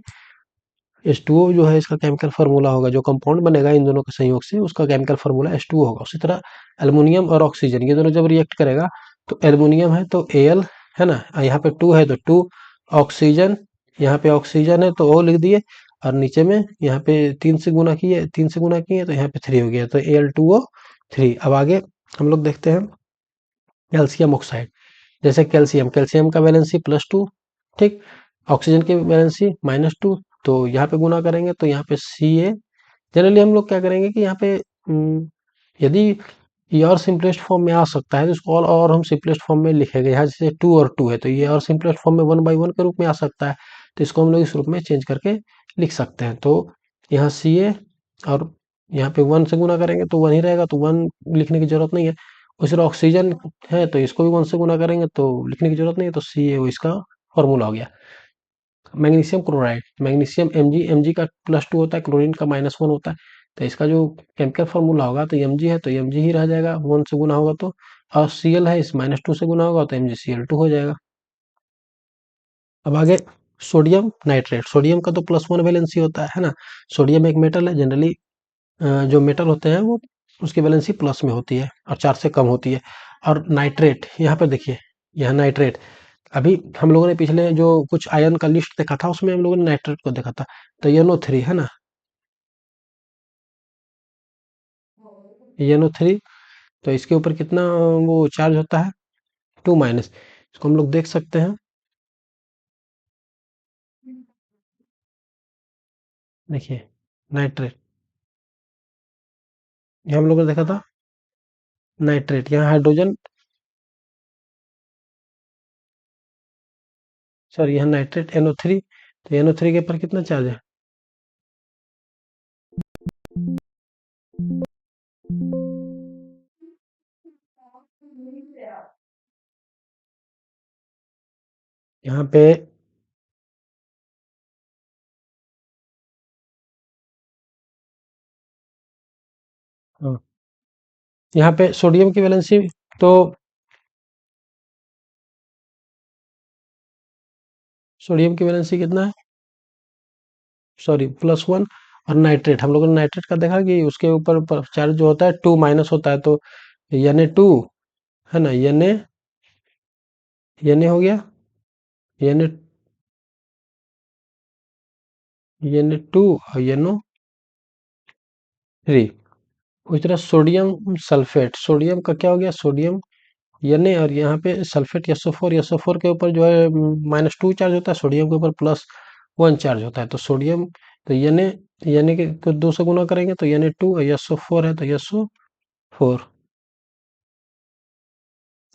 H2O जो है इसका केमिकल फार्मूला होगा, जो कंपाउंड बनेगा इन दोनों के संयोग से उसका केमिकल फार्मूला H2O होगा। उसी तरह एल्युमिनियम और ऑक्सीजन ये दोनों जब रिएक्ट करेगा तो एल्युमिनियम है तो Al, है ना, यहाँ पे 2 है तो 2, ऑक्सीजन, यहाँ पे ऑक्सीजन है तो O लिख दिए, और नीचे में यहाँ पे 3 से गुना किए तो यहाँ पे 3 हो गया तो Al2O3। अब आगे हम लोग देखते हैं कैल्शियम ऑक्साइड। जैसे कैल्शियम का वैलेंसी +2, ठीक, ऑक्सीजन की वैलेंसी -2, तो यहाँ पे गुना करेंगे तो यहाँ पे Ca। जनरली हम लोग क्या करेंगे कि यहाँ पे यदि ये और सिंपलेस्ट फॉर्म में आ सकता है तो इसको और हम सिंपलेस्ट फॉर्म में लिखेंगे। यहाँ जैसे 2 और 2 है तो ये और सिंपलेस्ट फॉर्म में 1/1 के रूप में आ सकता है, तो इसको हम लोग इस रूप में चेंज करके लिख सकते हैं। तो यहाँ Ca और यहाँ पे 1 से गुना करेंगे तो 1 ही रहेगा, तो 1 लिखने की जरूरत नहीं है। उसी तरह ऑक्सीजन है तो इसको भी 1 से गुना करेंगे तो लिखने की जरूरत नहीं है, तो Ca इसका फॉर्मूला हो गया। मैग्नीशियम क्लोराइड, मैग्नीशियम Mg का +2 होता है, क्लोरीन का -1 होता है, तो इसका जो केमिकल फार्मूला होगा तो Mg है तो Mg ही रह जाएगा, 1 से गुना होगा तो। और Cl है, इस -2 से गुना होगा तो MgCl2 हो जाएगा। अब आगे सोडियम नाइट्रेट, सोडियम का तो +1 वैलेंसी होता है ना। सोडियम एक मेटल है, जनरली जो मेटल होते हैं वो उसकी वैलेंसी प्लस में होती है और 4 से कम होती है। और नाइट्रेट, यहाँ पे देखिए, यह नाइट्रेट, अभी हम लोगों ने पिछले जो कुछ आयन का लिस्ट देखा था उसमें हम लोगों ने नाइट्रेट को देखा था, तो NO3 है ना, NO3, तो इसके ऊपर कितना वो चार्ज होता है, 2-, इसको हम लोग देख सकते हैं। देखिए नाइट्रेट, ये हम लोगों ने देखा था नाइट्रेट, यहाँ हाइड्रोजन, सॉरी यहाँ नाइट्रेट NO3, तो NO3 के ऊपर कितना चार्ज है, यहाँ पे हाँ, यहाँ पे सोडियम की वैलेंसी, तो सोडियम की वैलेंसी कितना है, सॉरी +1। और नाइट्रेट, हम लोगों ने नाइट्रेट का देखा कि उसके ऊपर चार्ज जो होता है 2- होता है, तो Na2 है ना, Na Na हो गया, Na Na2 और NO3। उसी तरह सोडियम सल्फेट, सोडियम का क्या हो गया, सोडियम Na, और यहाँ पे सल्फेट SO4 के ऊपर जो है -2 चार्ज होता है, सोडियम के ऊपर +1 चार्ज होता है। तो सोडियम, तो Na के को 2 से गुना करेंगे तो Na2, और SO4 है तो SO4।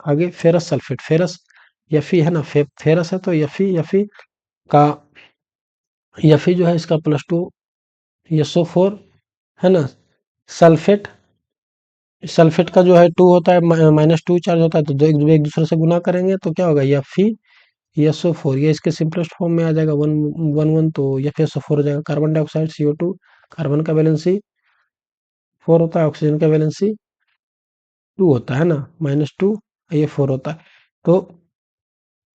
आगे फेरस सल्फेट, फेरस Fe है ना, फेरस है तो Fe का, Fe जो है इसका +2, SO4 है ना। सल्फेट, सल्फेट का जो है 2 होता है, -2 चार्ज होता है, तो दो एक दूसरे से गुना करेंगे तो क्या होगा, FeSO4, ये इसके सिंपलेस्ट फॉर्म में आ जाएगा, 1 1 1, तो FeSO4 हो जाएगा। कार्बन डाइऑक्साइड CO2, कार्बन का वैलेंसी 4 होता है, ऑक्सीजन का वैलेंसी 2 होता है ना, -2, ये 4 होता है। तो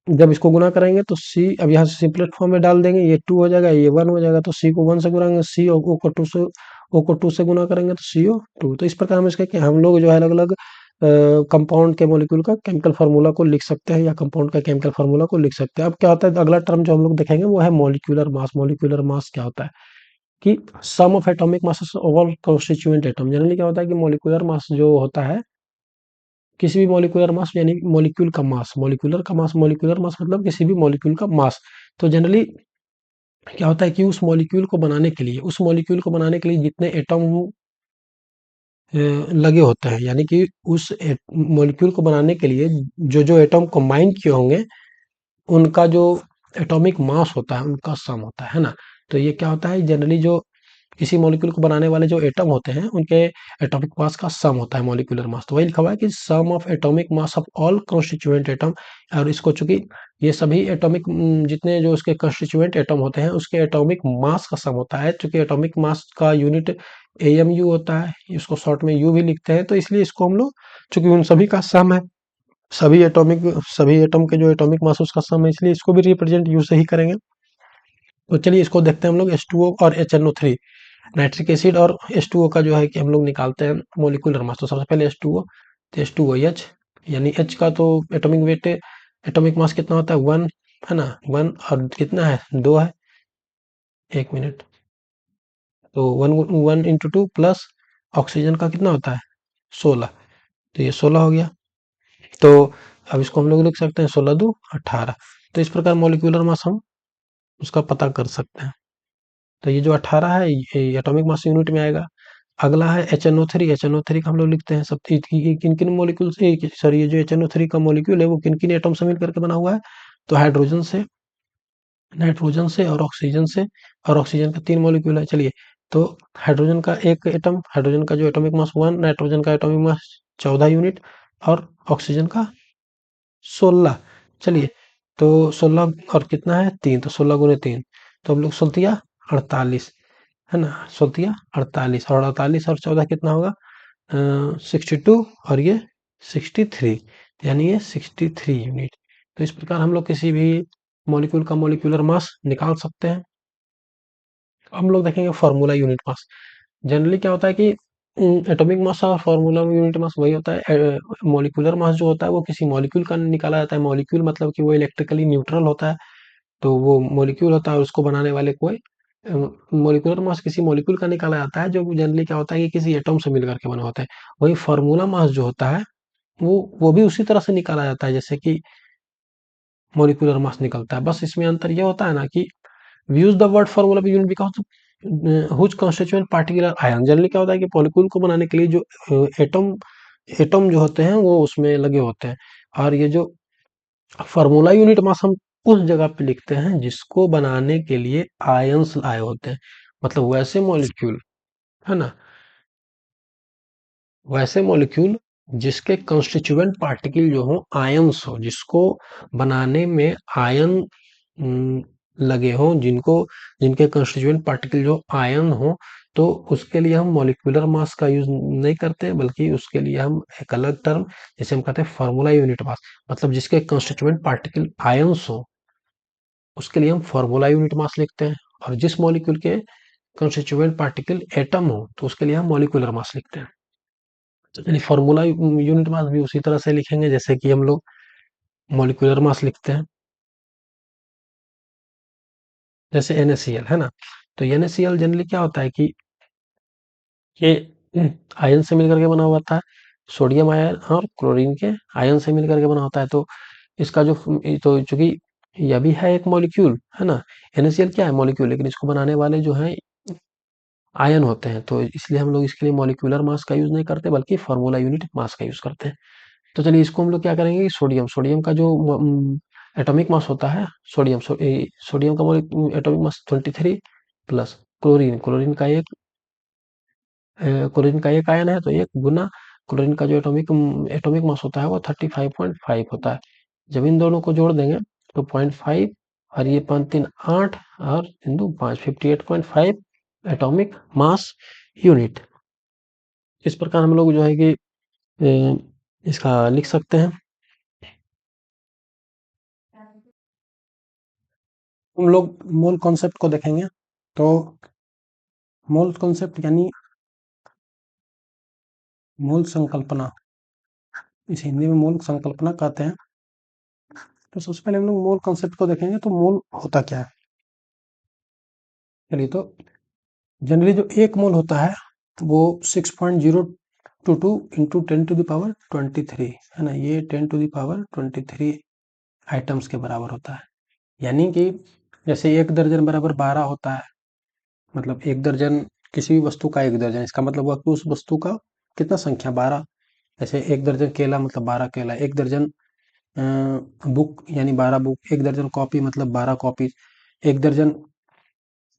जब इसको गुना करेंगे तो C, अब यहाँ से सिंपलेस्ट फॉर्म में डाल देंगे, ये 2 हो जाएगा, ये 1 हो जाएगा, तो C को 1 से गुनाएंगे, C और O को 2 से गुना करेंगे तो CO2। तो इस प्रकार हम इसके कि हम लोग जो है अलग अलग कंपाउंड के मॉलिक्यूल का केमिकल फार्मूला को लिख सकते हैं, या कंपाउंड का केमिकल फार्मूला को लिख सकते हैं। अब क्या होता है, अगला टर्म जो हम लोग देखेंगे वो है मॉलिक्यूलर मास। मॉलिक्यूलर मास क्या होता है कि sum of atomic masses of all constituent atom. Generally क्या होता है कि मॉलिक्यूलर मास जो होता है, किसी भी मॉलिक्यूलर मास यानी मॉलिक्यूल का मास, मॉलिक्यूलर मास मतलब किसी भी मॉलिक्यूल का मास। तो जनरली क्या होता है कि उस मॉलिक्यूल को बनाने के लिए जितने एटम लगे होते हैं, यानी कि उस मॉलिक्यूल को बनाने के लिए जो जो एटम कंबाइन किए होंगे, उनका जो एटॉमिक मास होता है उनका सम होता है ना। तो ये क्या होता है, जनरली जो किसी मॉलिक्यूल को बनाने वाले जो एटम होते हैं उनके एटॉमिक मास का सम होता है मॉलिक्यूलर मास। तो वही लिखा हुआ है कि sum of atomic mass of all constituent atom. और इसको चूंकि ये सभी एटॉमिक, जितने जो उसके कॉन्स्टिट्यूएंट एटम होते हैं उसके एटॉमिक मास का सम होता है। चूंकि एटॉमिक मास का यूनिट AMU होता है, इसको शॉर्ट में U भी लिखते हैं, तो इसलिए इसको हम लोग, चूंकि उन सभी का सम है, सभी एटम के जो एटॉमिक मास उसका सम है, इसलिए इसको भी रिप्रेजेंट U से ही करेंगे। तो चलिए इसको देखते हैं हम लोग, H2O और HNO3, नाइट्रिक एसिड और H2O का जो है कि हम लोग निकालते हैं मॉलिक्यूलर मास। तो सबसे पहले H2O, तो H2OH, यानी H का तो एटॉमिक वेट, एटॉमिक मास कितना होता है, 1 है ना, 1, और कितना है, 2 है, 1 मिनट, तो 1 1 × 2 प्लस ऑक्सीजन का कितना होता है, 16, तो ये 16 हो गया। तो अब इसको हम लोग लिख सकते हैं 16 2 18। तो इस प्रकार मॉलिक्यूलर मास हम उसका पता कर सकते हैं। तो ये जो 18 है ये एटॉमिक मास यूनिट में आएगा। अगला है HNO3, HNO3 का हम लोग लिखते हैं सब किन किन मॉलिक्यूल से, सॉरी, ये जो HNO3 का मॉलिक्यूल है वो किन किन एटम से मिल करके बना हुआ है, तो हाइड्रोजन से, नाइट्रोजन से और ऑक्सीजन से, और ऑक्सीजन का 3 मॉलिक्यूल है। चलिए, तो हाइड्रोजन का एक एटम, हाइड्रोजन का जो एटॉमिक मास 1, नाइट्रोजन का एटॉमिक मास 14 यूनिट, और ऑक्सीजन का 16। चलिए, तो 16 और कितना है, 3, तो 16 गुने 3, तो हम लोग 16 48 है ना, 16 48, और 48 और 14 कितना होगा, 62, और ये 63, यानी ये 63 यूनिट। तो इस प्रकार हम लोग किसी भी मॉलिक्यूल का मॉलिक्यूलर मास निकाल सकते हैं। हम लोग देखेंगे फार्मूला यूनिट मास। जनरली क्या होता है कि एटॉमिक मास और फार्मूला यूनिट मास वही होता है। मॉलिक्यूलर मास जो होता है वो किसी मॉलिक्यूल का निकाला जाता है। मॉलिक्यूल मतलब कि वो इलेक्ट्रिकली न्यूट्रल होता है, तो वो मॉलिक्यूल होता है, उसको बनाने वाले कोई मॉलिक्यूलर मास किसी मॉलिक्यूल का निकाला जाता है, जो जनरली क्या होता है कि किसी एटम से मिलकर के बना होता है। वही फार्मूला मास जो होता है वो भी उसी तरह से निकाला जाता है जैसे कि मॉलिक्यूलर मास निकलता है। बस इसमें अंतर ये होता है ना कि we use the word formula of unit because whose constituent particular ion। Generally क्या होता है कि मॉलिक्यूल को बनाने के लिए जो एटम एटम जो होते हैं वो उसमें लगे होते हैं, और ये जो फार्मूला यूनिट मास हम उस जगह पे लिखते हैं जिसको बनाने के लिए आयंस आए होते हैं। मतलब वैसे मॉलिक्यूल जिसके कंस्टिट्यूएंट पार्टिकल जो हो आयंस हो, जिसको बनाने में आयन लगे हों, जिनके कंस्टिट्यूएंट पार्टिकल जो आयन हो, तो उसके लिए हम मॉलिक्यूलर मास का यूज नहीं करते, बल्कि उसके लिए हम एक अलग टर्म, जैसे हम कहते हैं फार्मूला यूनिट मास, मतलब जिसके कंस्टिट्यूएंट पार्टिकल आयंस हो उसके लिए हम फार्मूला यूनिट मास लिखते हैं। और जिस मॉलिक्यूल के कंस्टिट्यूएंट पार्टिकल एटम हो तो उसके लिए हम मॉलिक्यूलर मास लिखते हैं। तो यानी फार्मूला यूनिट मास भी उसी तरह से लिखेंगे जैसे कि हम लोग मॉलिक्यूलर मास लिखते हैं, जैसे NaCl है ना, तो NaCl जनरली क्या होता है कि ये आयन से मिलकर के बना हुआ था, सोडियम आयन और क्लोरीन के आयन से मिलकर के बना होता है। तो इसका जो तो चूंकि यह भी है एक मॉलिक्यूल है ना, NaCl क्या है मॉलिक्यूल, लेकिन इसको बनाने वाले जो हैं आयन होते हैं, तो इसलिए हम लोग इसके लिए मॉलिक्यूलर मास का यूज नहीं करते बल्कि फार्मूला यूनिट मास का यूज करते हैं। तो चलिए इसको हम लोग क्या करेंगे कि सोडियम सोडियम का जो एटॉमिक मास होता है, सोडियम का atomic mass 23 plus chlorine chlorine का एक आयन है, तो एक गुना क्लोरीन का जो एटॉमिक मास होता है वो 35.5 होता है। जब इन दोनों को जोड़ देंगे तो 0.5 और ये 5 3 8 और 2 5 58.5 एटॉमिक मास यूनिट। इस प्रकार हम लोग जो है कि इसका लिख सकते हैं। हम लोग मोल कॉन्सेप्ट को देखेंगे, तो मोल कॉन्सेप्ट यानी मूल संकल्पना, इस हिंदी में मूल संकल्पना कहते हैं। तो सबसे पहले हम लोग मोल कॉन्सेप्ट को देखेंगे, तो मोल होता क्या है। चलिए, तो जनरली जो एक मोल होता है वो 6.022 इंटू 10⁻23 है ना, ये 10⁻23 आइटम्स के बराबर होता है। यानी कि जैसे 1 दर्जन बराबर 12 होता है, मतलब 1 दर्जन किसी भी वस्तु का 1 दर्जन, इसका मतलब हुआ कि उस वस्तु का कितना संख्या 12। जैसे 1 दर्जन केला मतलब 12 केला, 1 दर्जन बुक यानी 12 बुक, 1 दर्जन कॉपी मतलब 12 कॉपी, 1 दर्जन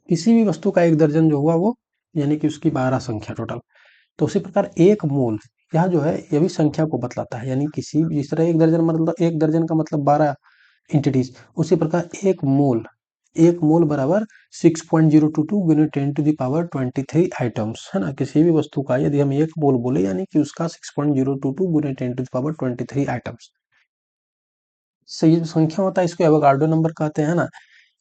किसी भी वस्तु का 1 दर्जन जो हुआ वो यानी कि उसकी 12 संख्या टोटल। तो उसी प्रकार एक मोल यह जो है ये भी संख्या को बतलाता है, यानी किसी जिस तरह 1 दर्जन मतलब 1 दर्जन का मतलब 12 इंटिटीज, उसी प्रकार एक मोल बराबर 6.022 गुने 10⁻23 आइटम्स है ना। किसी भी वस्तु का यदि हम एक मोल बोले यानी कि उसका 6.022 गुने 10⁻23 आइटम्स। सही जो संख्या होता है इसको एवोगाड्रो नंबर कहते हैं ना।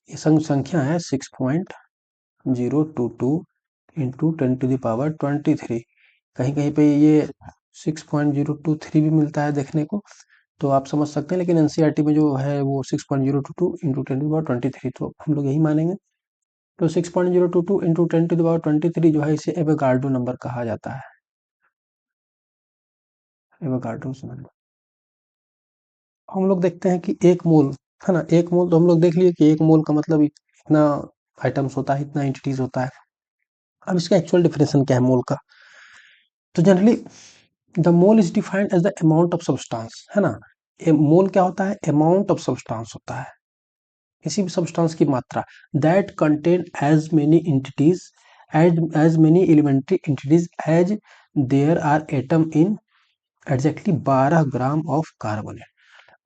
ये संख्या है 6.022 इंटू 10⁻23। कहीं कहीं पे ये 6.023 भी मिलता है देखने को, तो आप समझ सकते हैं, लेकिन एनसीईआरटी में जो है वो 6.022 इंटू 10⁻23, तो हम लोग यही मानेंगे। तो 6.022 इंटू 10⁻23 जो है इसे एवोगाड्रो नंबर कहा जाता है, एवोगाड्रो नंबर। हम लोग देखते हैं कि एक मोल है ना, एक मोल तो हम लोग देख लिए कि एक मोल का मतलब इतना आइटम्स होता है, इतना एंटिटीज होता है। अब इसका एक्चुअल डिफिनेशन क्या है मोल का। तो generally the mole is defined as the amount of substance है ना। मोल क्या होता है, अमाउंट ऑफ सब्सटेंस होता है, किसी भी सब्सटेंस की मात्रा, that contain as many entities as many elementary entities as there are atom in exactly 12 gram of carbon.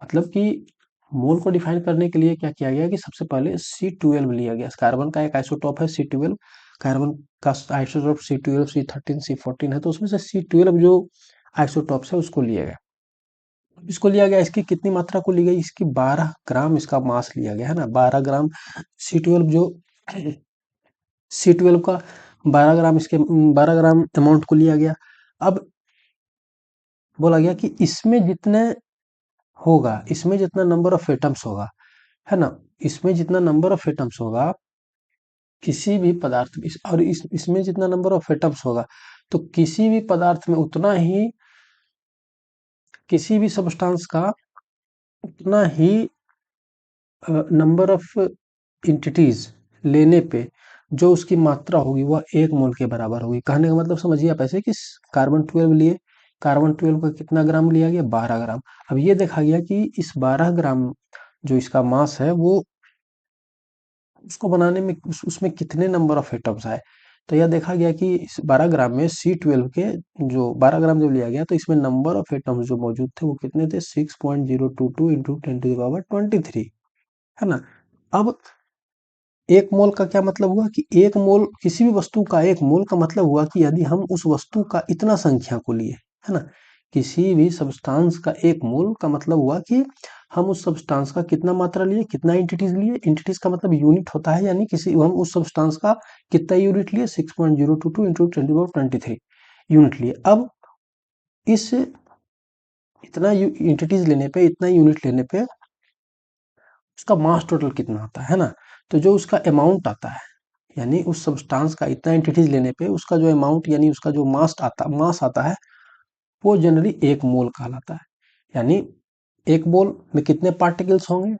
मतलब कि मोल को डिफाइन करने के लिए क्या किया गया कि सबसे पहले C12 लिया गया, कार्बन का एक आइसोटॉप है C12, कार्बन का आइसोटॉप C12 C13 C14 है, तो उसमें से C12 जो आइसोटॉप्स है उसको लिया गया। इसको लिया गया, इसकी कितनी मात्रा को ली गई, इसकी 12 ग्राम इसका मास लिया गया है ना, 12 ग्राम C12 जो C12 का 12 ग्राम, इसके 12 ग्राम अमाउंट को लिया गया। अब बोला गया कि इसमें जितने होगा, इसमें जितना नंबर ऑफ एटम्स होगा है ना, इसमें जितना नंबर ऑफ एटम्स होगा किसी भी पदार्थ में और इसमें जितना नंबर ऑफ एटम्स होगा, तो किसी भी पदार्थ में उतना ही, किसी भी सब्सटेंस का उतना ही नंबर ऑफ इंटिटीज लेने पे जो उसकी मात्रा होगी वह 1 मोल के बराबर होगी। कहने का मतलब समझिए आप ऐसे कि कार्बन 12 लिए, कार्बन 12 का कितना ग्राम लिया गया, 12 ग्राम। अब ये देखा गया कि इस 12 ग्राम जो इसका मास है वो उसको बनाने में उसमें कितने नंबर ऑफ एटम्स आए। तो यह देखा गया कि इस 12 ग्राम में C12 के जो 12 ग्राम जब लिया गया तो इसमें नंबर ऑफ एटम्स जो मौजूद थे वो कितने थे, 6.022 इंटू 10⁻23 है ना। अब एक मोल का क्या मतलब हुआ कि एक मोल किसी भी वस्तु का, एक मोल का मतलब हुआ कि यदि हम उस वस्तु का इतना संख्या को लिए है ना, किसी भी सब्सटेंस का एक मोल का मतलब हुआ कि हम उस सब्सटेंस का कितना मात्रा लिए, कितना एंटिटीज लिए, एंटिटीज का मतलब यूनिट होता है, यानी किसी हम उस सब्सटेंस का कितना यूनिट लिए, 6.022 इंटू 10⁻23 यूनिट लिए। अब इस इतना एंटिटीज लेने पे, इतना यूनिट लेने पे उसका मास टोटल कितना आता है ना। तो जो उसका अमाउंट आता है, यानी उस सब्सटेंस का इतना एंटिटीज लेने पे उसका जो अमाउंट यानी उसका जो मास आता है, वो जनरली एक मोल कहलाता है। यानी एक मोल में कितने पार्टिकल्स होंगे,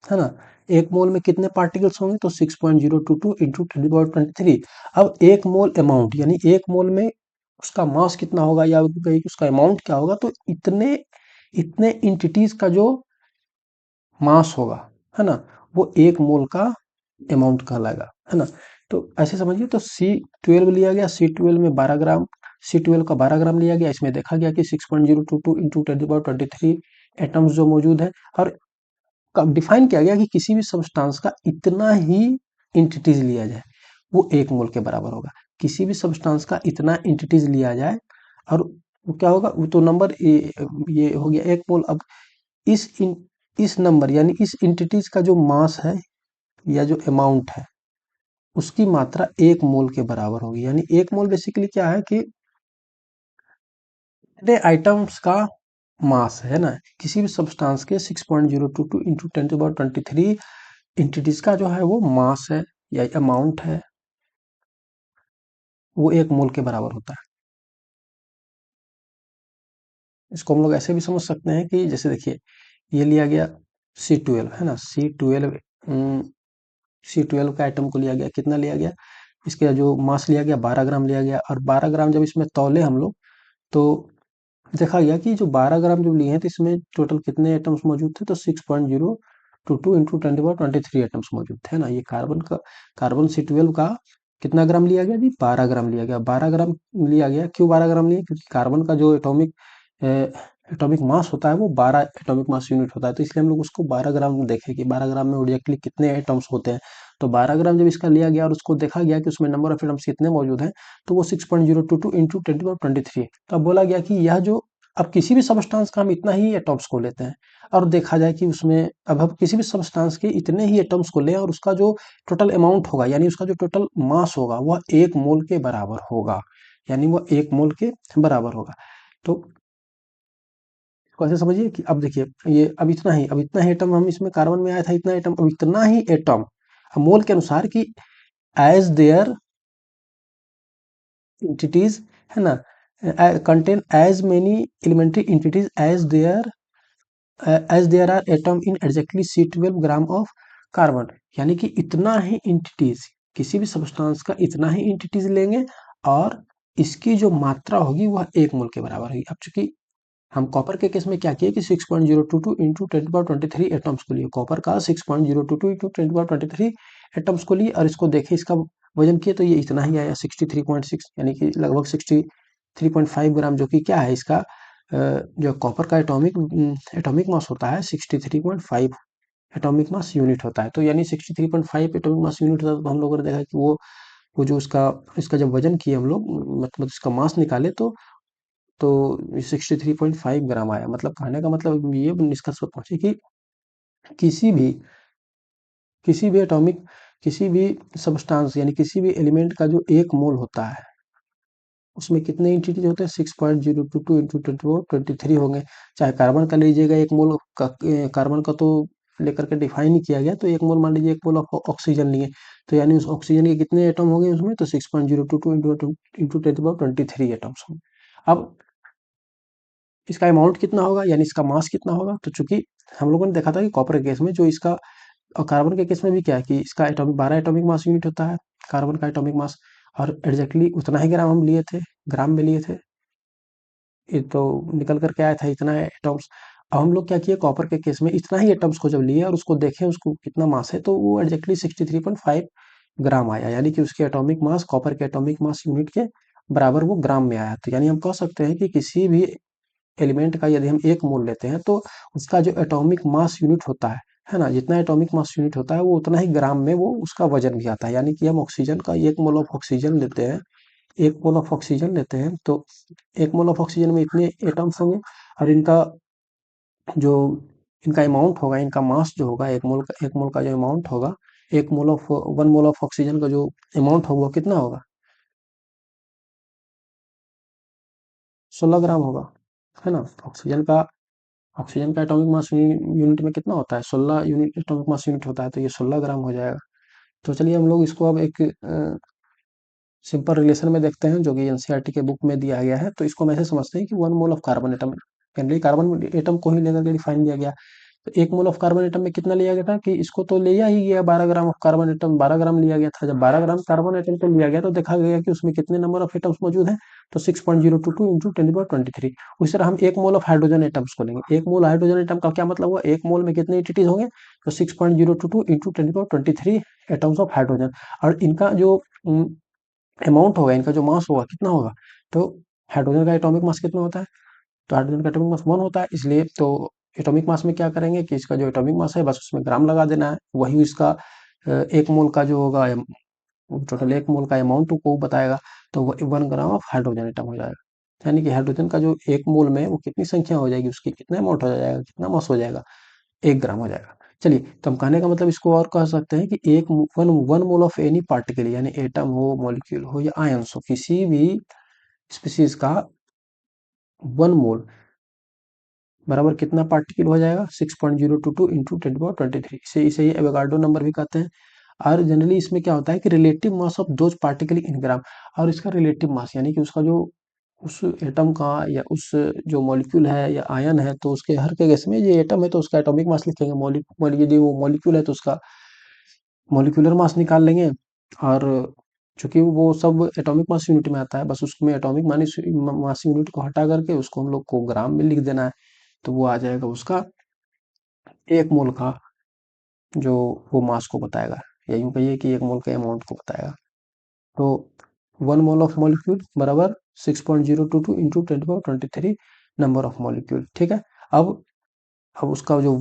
है ना। एक मोल में कितने पार्टिकल्स होंगे, तो 6.022 इंटू 10⁻23। अब एक मोल अमाउंट यानी एक मोल में उसका मास कितना होगा या कहीं उसका अमाउंट क्या होगा, तो इतने इतने इंटिटीज का जो मास होगा, है ना, वो एक मोल का अमाउंट कहलाएगा, है ना। तो ऐसे समझिए, तो C12 लिया गया, C12 में 12 ग्राम, C12 का 12 ग्राम लिया गया। इसमें देखा गया कि 6.022 इंटू 10⁻23 एटम्स जो मौजूद है, और डिफाइन किया गया कि किसी भी सब्सटेंस का इतना ही इंटिटीज लिया जाए वो एक मोल के बराबर होगा। किसी भी सब्सटेंस का इतना इंटिटीज लिया जाए और वो क्या होगा, वो तो नंबर ये हो गया एक मोल। अब इस इस नंबर यानी इस इंटिटीज का जो मास है या जो अमाउंट है, उसकी मात्रा एक मोल के बराबर होगी। यानी एक मोल बेसिकली क्या है कि इतने आइटम्स का मास है ना, किसी भी सब्सटेंस के 6.022 इंटू 10⁻23 इंटिटीज का जो है वो मास है या अमाउंट है, वो एक मोल के बराबर होता है। इसको हम लोग ऐसे भी समझ सकते हैं कि जैसे देखिए, ये लिया गया C12, है ना। C12 का आइटम को लिया गया, कितना लिया गया, इसका जो मास लिया गया 12 ग्राम लिया गया। और 12 ग्राम जब इसमें तौले हम लोग, तो देखा गया कि जो 12 ग्राम जो लिए हैं, तो इसमें टोटल कितने एटम्स मौजूद थे, तो 6.022 इंटू 10⁻23 एटम्स मौजूद थे ना। ये कार्बन C12 का कितना ग्राम लिया गया जी, 12 ग्राम लिया गया। 12 ग्राम लिया गया, क्यों 12 ग्राम लिया, क्योंकि कार्बन का जो एटॉमिक मास होता है वो 12 एटॉमिक मास यूनिट होता है, तो इसलिए हम लोग उसको 12 ग्राम देखें कि 12 ग्राम में एग्जैक्टली कितने एटम्स होते हैं। तो 12 ग्राम जब इसका लिया गया और उसको देखा गया कि उसमें नंबर ऑफ एटम्स कितने मौजूद हैं, तो वो 6.022 इंटू 10⁻23। तो अब बोला गया कि यह जो, अब किसी भी सब्सटेंस का हम इतना ही एटम्स को लेते हैं और देखा जाए कि उसमें, अब हम किसी भी सब्सटेंस के इतने ही एटम्स को लें और उसका जो टोटल अमाउंट होगा यानी उसका जो टोटल मास होगा वह एक मोल के बराबर होगा। यानी वह एक मोल के बराबर होगा। तो इसको ऐसे समझिए कि अब देखिए, ये अब इतना ही एटम हम इसमें कार्बन में आया था, इतना एटम, अब इतना ही एटम मोल के अनुसार कि एज देयर इंटिटीज, है ना, contain as many elementary entities as there are atom in exactly C12 gram of carbon. यानी कि इतना ही इंटिटीज, किसी भी सब्सटेंस का इतना ही इंटिटीज लेंगे और इसकी जो मात्रा होगी वह एक मोल के बराबर होगी। अब चूंकि हम कॉपर के केस में क्या किए कि 6.022 इंटू 10⁻23 एटम्स को लिए, कॉपर का 6.022 इंटू 10⁻23 एटम्स को लिए और इसको देखे, इसका वजन किए, तो ये इतना ही आया 63.6, यानी कि लगभग 63.5 ग्राम, जो कि क्या है इसका जो कॉपर का एटॉमिक मास होता है 63.5 एटॉमिक मास यूनिट होता है। तो यानी 63.5 एटॉमिक मास यूनिट होता है। तो हम लोगों ने देखा कि वो जो उसका इसका जब वजन किए हम लोग, मतलब इसका मास निकाले, तो 63.5 ग्राम आया। मतलब कहने का मतलब ये निष्कर्ष पर पहुंचे कि किसी भी किसी भी एटॉमिक किसी भी सब्सटेंस यानी किसी भी एलिमेंट का जो एक मोल होता है, उसमें कितने इंटिटीज होते हैं, 6.022 इंटू 10⁻23 होंगे। चाहे कार्बन का लीजिएगा एक मोल का, कार्बन का तो लेकर के डिफाइन ही किया गया, तो एक मोल मान लीजिए, एक मोल ऑफ ऑक्सीजन लिए, तो यानी उस ऑक्सीजन के कितने एटम होंगे उसमें, तो 6.022 इंटू 10⁻23 एटम्स होंगे। अब इसका अमाउंट कितना होगा यानी इसका मास कितना होगा, तो चूंकि हम लोगों ने देखा था कि कॉपर के केस में जो इसका, और कार्बन के केस में भी क्या है कि इसका एटॉमिक 12 एटॉमिक मास यूनिट होता है, कार्बन का एटॉमिक मास, और एग्जैक्टली उतना ही ग्राम हम लिए थे, ग्राम में लिए थे। ये तो निकल कर के आया था इतना एटम्स। अब हम लोग क्या किए, कॉपर के केस में इतना ही एटम्स को जब लिए और उसको देखें उसको कितना मास है, तो वो एग्जैक्टली 63.5 ग्राम आया। यानी कि उसके एटॉमिक मास कॉपर के एटॉमिक मास यूनिट के बराबर वो ग्राम में आया। तो यानी हम कह सकते हैं कि किसी भी एलिमेंट का यदि हम एक मोल लेते हैं, तो उसका जो एटॉमिक मास यूनिट होता है ना, जितना एटॉमिक मास यूनिट होता है वो उतना ही ग्राम में वो उसका वजन भी आता है। यानी कि हम ऑक्सीजन का एक मोल ऑफ ऑक्सीजन लेते हैं, एक मोल ऑफ ऑक्सीजन लेते हैं, तो एक मोल ऑफ ऑक्सीजन में इतने एटम्स होंगे, और जो इनका अमाउंट होगा, इनका मास जो होगा, एक मोल का जो अमाउंट होगा, एक mole of 1 mole of oxygen का जो अमाउंट होगा वो कितना होगा, 16 ग्राम होगा। है ना। ऑक्सीजन का एटॉमिक मास यूनिट में कितना होता है, 16 यूनिट एटॉमिक मास यूनिट होता है, तो ये 16 ग्राम हो जाएगा। तो चलिए हम लोग इसको अब एक सिंपल रिलेशन में देखते हैं जो कि एनसीईआरटी के बुक में दिया गया है। तो इसको हम ऐसे समझते हैं कि 1 mole of carbon atom, generally carbon atom को ही लेकर के डिफाइन किया गया। तो 1 मोल ऑफ कार्बन एटम में कितना लिया गया था कि इसको तो लिया ही गया 12 ग्राम ऑफ कार्बन एटम, 12 ग्राम लिया गया था। जब 12 ग्राम कार्बन एटम को लिया गया तो देखा गया कि उसमें कितने नंबर ऑफ एटम्स मौजूद हैं, तो 6.022 इंटू 10 की पावर 23। उसी तरह हम 1 मोल ऑफ हाइड्रोजन एटम्स को लेंगे। 1 मोल हाइड्रोजन एटम का क्या मतलब हुआ, 1 मोल में कितने एटीटीज होंगे, तो 6.022 इंटू 10 की पावर 23 एटम्स ऑफ हाइड्रोजन। और इनका जो अमाउंट होगा, इनका जो मास होगा कितना होगा, तो हाइड्रोजन का एटॉमिक मास कितना होता है, तो हाइड्रोजन का एटॉमिक मास 1 होता है। इसलिए तो एटॉमिक मास में क्या करेंगे कि इसका जो एटॉमिक मास है बस उसमें ग्राम लगा देना है, वही इसका 1 मोल का जो होगा, टोटल 1 मोल का अमाउंट को बताएगा। तो वो 1 ग्राम ऑफ हाइड्रोजन एटम हो जाएगा। यानी कि हाइड्रोजन का जो 1 मोल में वो कितनी संख्या हो जाएगी, उसकी कितना अमाउंट हो जाएगा, कितना मास हो जाएगा, 1 ग्राम हो जाएगा। चलिए, तो हम कहने का मतलब इसको और कह सकते हैं कि एक one mole of any particle, यानी एटम हो, मॉलिक्यूल हो या आयंस हो, किसी भी स्पीसीज का 1 मोल बराबर कितना पार्टिकल हो जाएगा, 6.022 इंटू 10 की पावर 23। इसे इसे ही एवोगाड्रो नंबर भी कहते हैं। और जनरली इसमें क्या होता है कि relative mass of those particle in gram, और इसका रिलेटिव मास यानी कि उसका जो उस एटम का या उस जो मॉलिक्यूल है या आयन है, तो उसके हर के केस में ये एटम है तो उसका एटॉमिक मास लिखेंगे, यदि वो मॉलिक्यूल है तो उसका मॉलिक्यूलर मास निकाल लेंगे। और चूंकि वो सब एटॉमिक मास यूनिट में आता है, बस उसमें एटॉमिक मास यूनिट को हटा करके उसको हम लोग को ग्राम में लिख देना है, तो वो आ जाएगा उसका 1 मोल का जो वो मास को बताएगा, या यूं कहिए कि 1 मोल के अमाउंट को बताएगा। तो 1 मोल ऑफ मॉलिक्यूल बराबर 6.022 इंटू 10 की पावर 23 नंबर ऑफ मॉलिक्यूल। ठीक है। अब उसका जो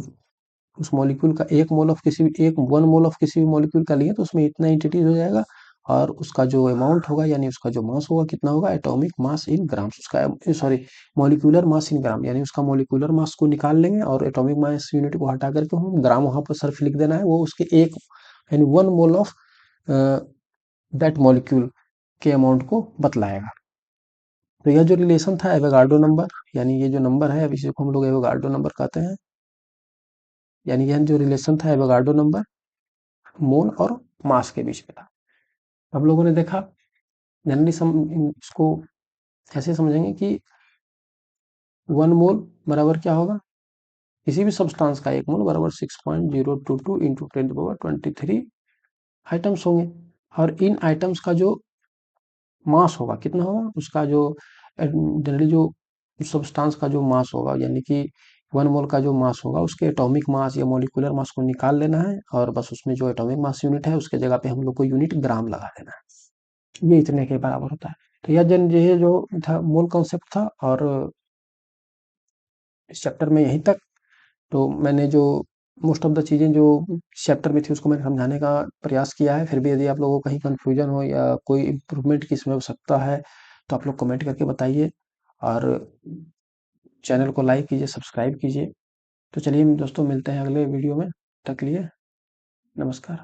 उस मॉलिक्यूल का 1 मोल ऑफ किसी भी एक 1 मोल ऑफ किसी भी मॉलिक्यूल का लिए तो उसमें इतना एंटिटीज हो जाएगा, और उसका जो अमाउंट होगा यानी उसका जो मास होगा कितना होगा, एटॉमिक मास इन ग्राम्स, उसका सॉरी मॉलिक्यूलर मास इन ग्राम, यानी उसका मॉलिक्यूलर मास को निकाल लेंगे और एटॉमिक मास यूनिट को हटा करके हम ग्राम वहां पर सिर्फ लिख देना है, वो उसके एक यानी 1 मोल ऑफ दैट मॉलिक्यूल के अमाउंट को बतलाएगा। तो यह जो रिलेशन था एवोगाड्रो नंबर, यानी ये जो नंबर है अब इसी को हम लोग एवोगाड्रो नंबर कहते हैं। यानी यह जो रिलेशन था एवोगाड्रो नंबर मोल और मास के बीच में था। हम लोगों ने देखा जनरली इसको ऐसे समझेंगे कि 1 मोल बराबर क्या होगा, किसी भी सब्सटेंस का 1 मोल बराबर 6.022 इंटू 10 की पावर 23 आइटम्स होंगे। और इन आइटम्स का जो मास होगा कितना होगा, उसका जो जनरली जो सब्सटेंस का जो मास होगा, यानी कि 1 मोल का जो मास होगा उसके एटॉमिक मास या मॉलिक्यूलर मास को निकाल लेना है, और बस उसमें जो एटॉमिक मास यूनिट है उसके जगह पे हम लोग को यूनिट ग्राम लगा देना है, ये इतने के बराबर होता है। तो यह जन ये जो था मूल कॉन्सेप्ट था, और इस चैप्टर में यहीं तक। तो मैंने जो मोस्ट ऑफ द चीज़ें जो चैप्टर में थी उसको मैंने समझाने का प्रयास किया है। फिर भी यदि आप लोगों को कहीं कंफ्यूजन हो या कोई इम्प्रूवमेंट की इसमें आवश्यकता है तो आप लोग कमेंट करके बताइए, और चैनल को लाइक कीजिए, सब्सक्राइब कीजिए। तो चलिए दोस्तों, मिलते हैं अगले वीडियो में, तक के लिए नमस्कार।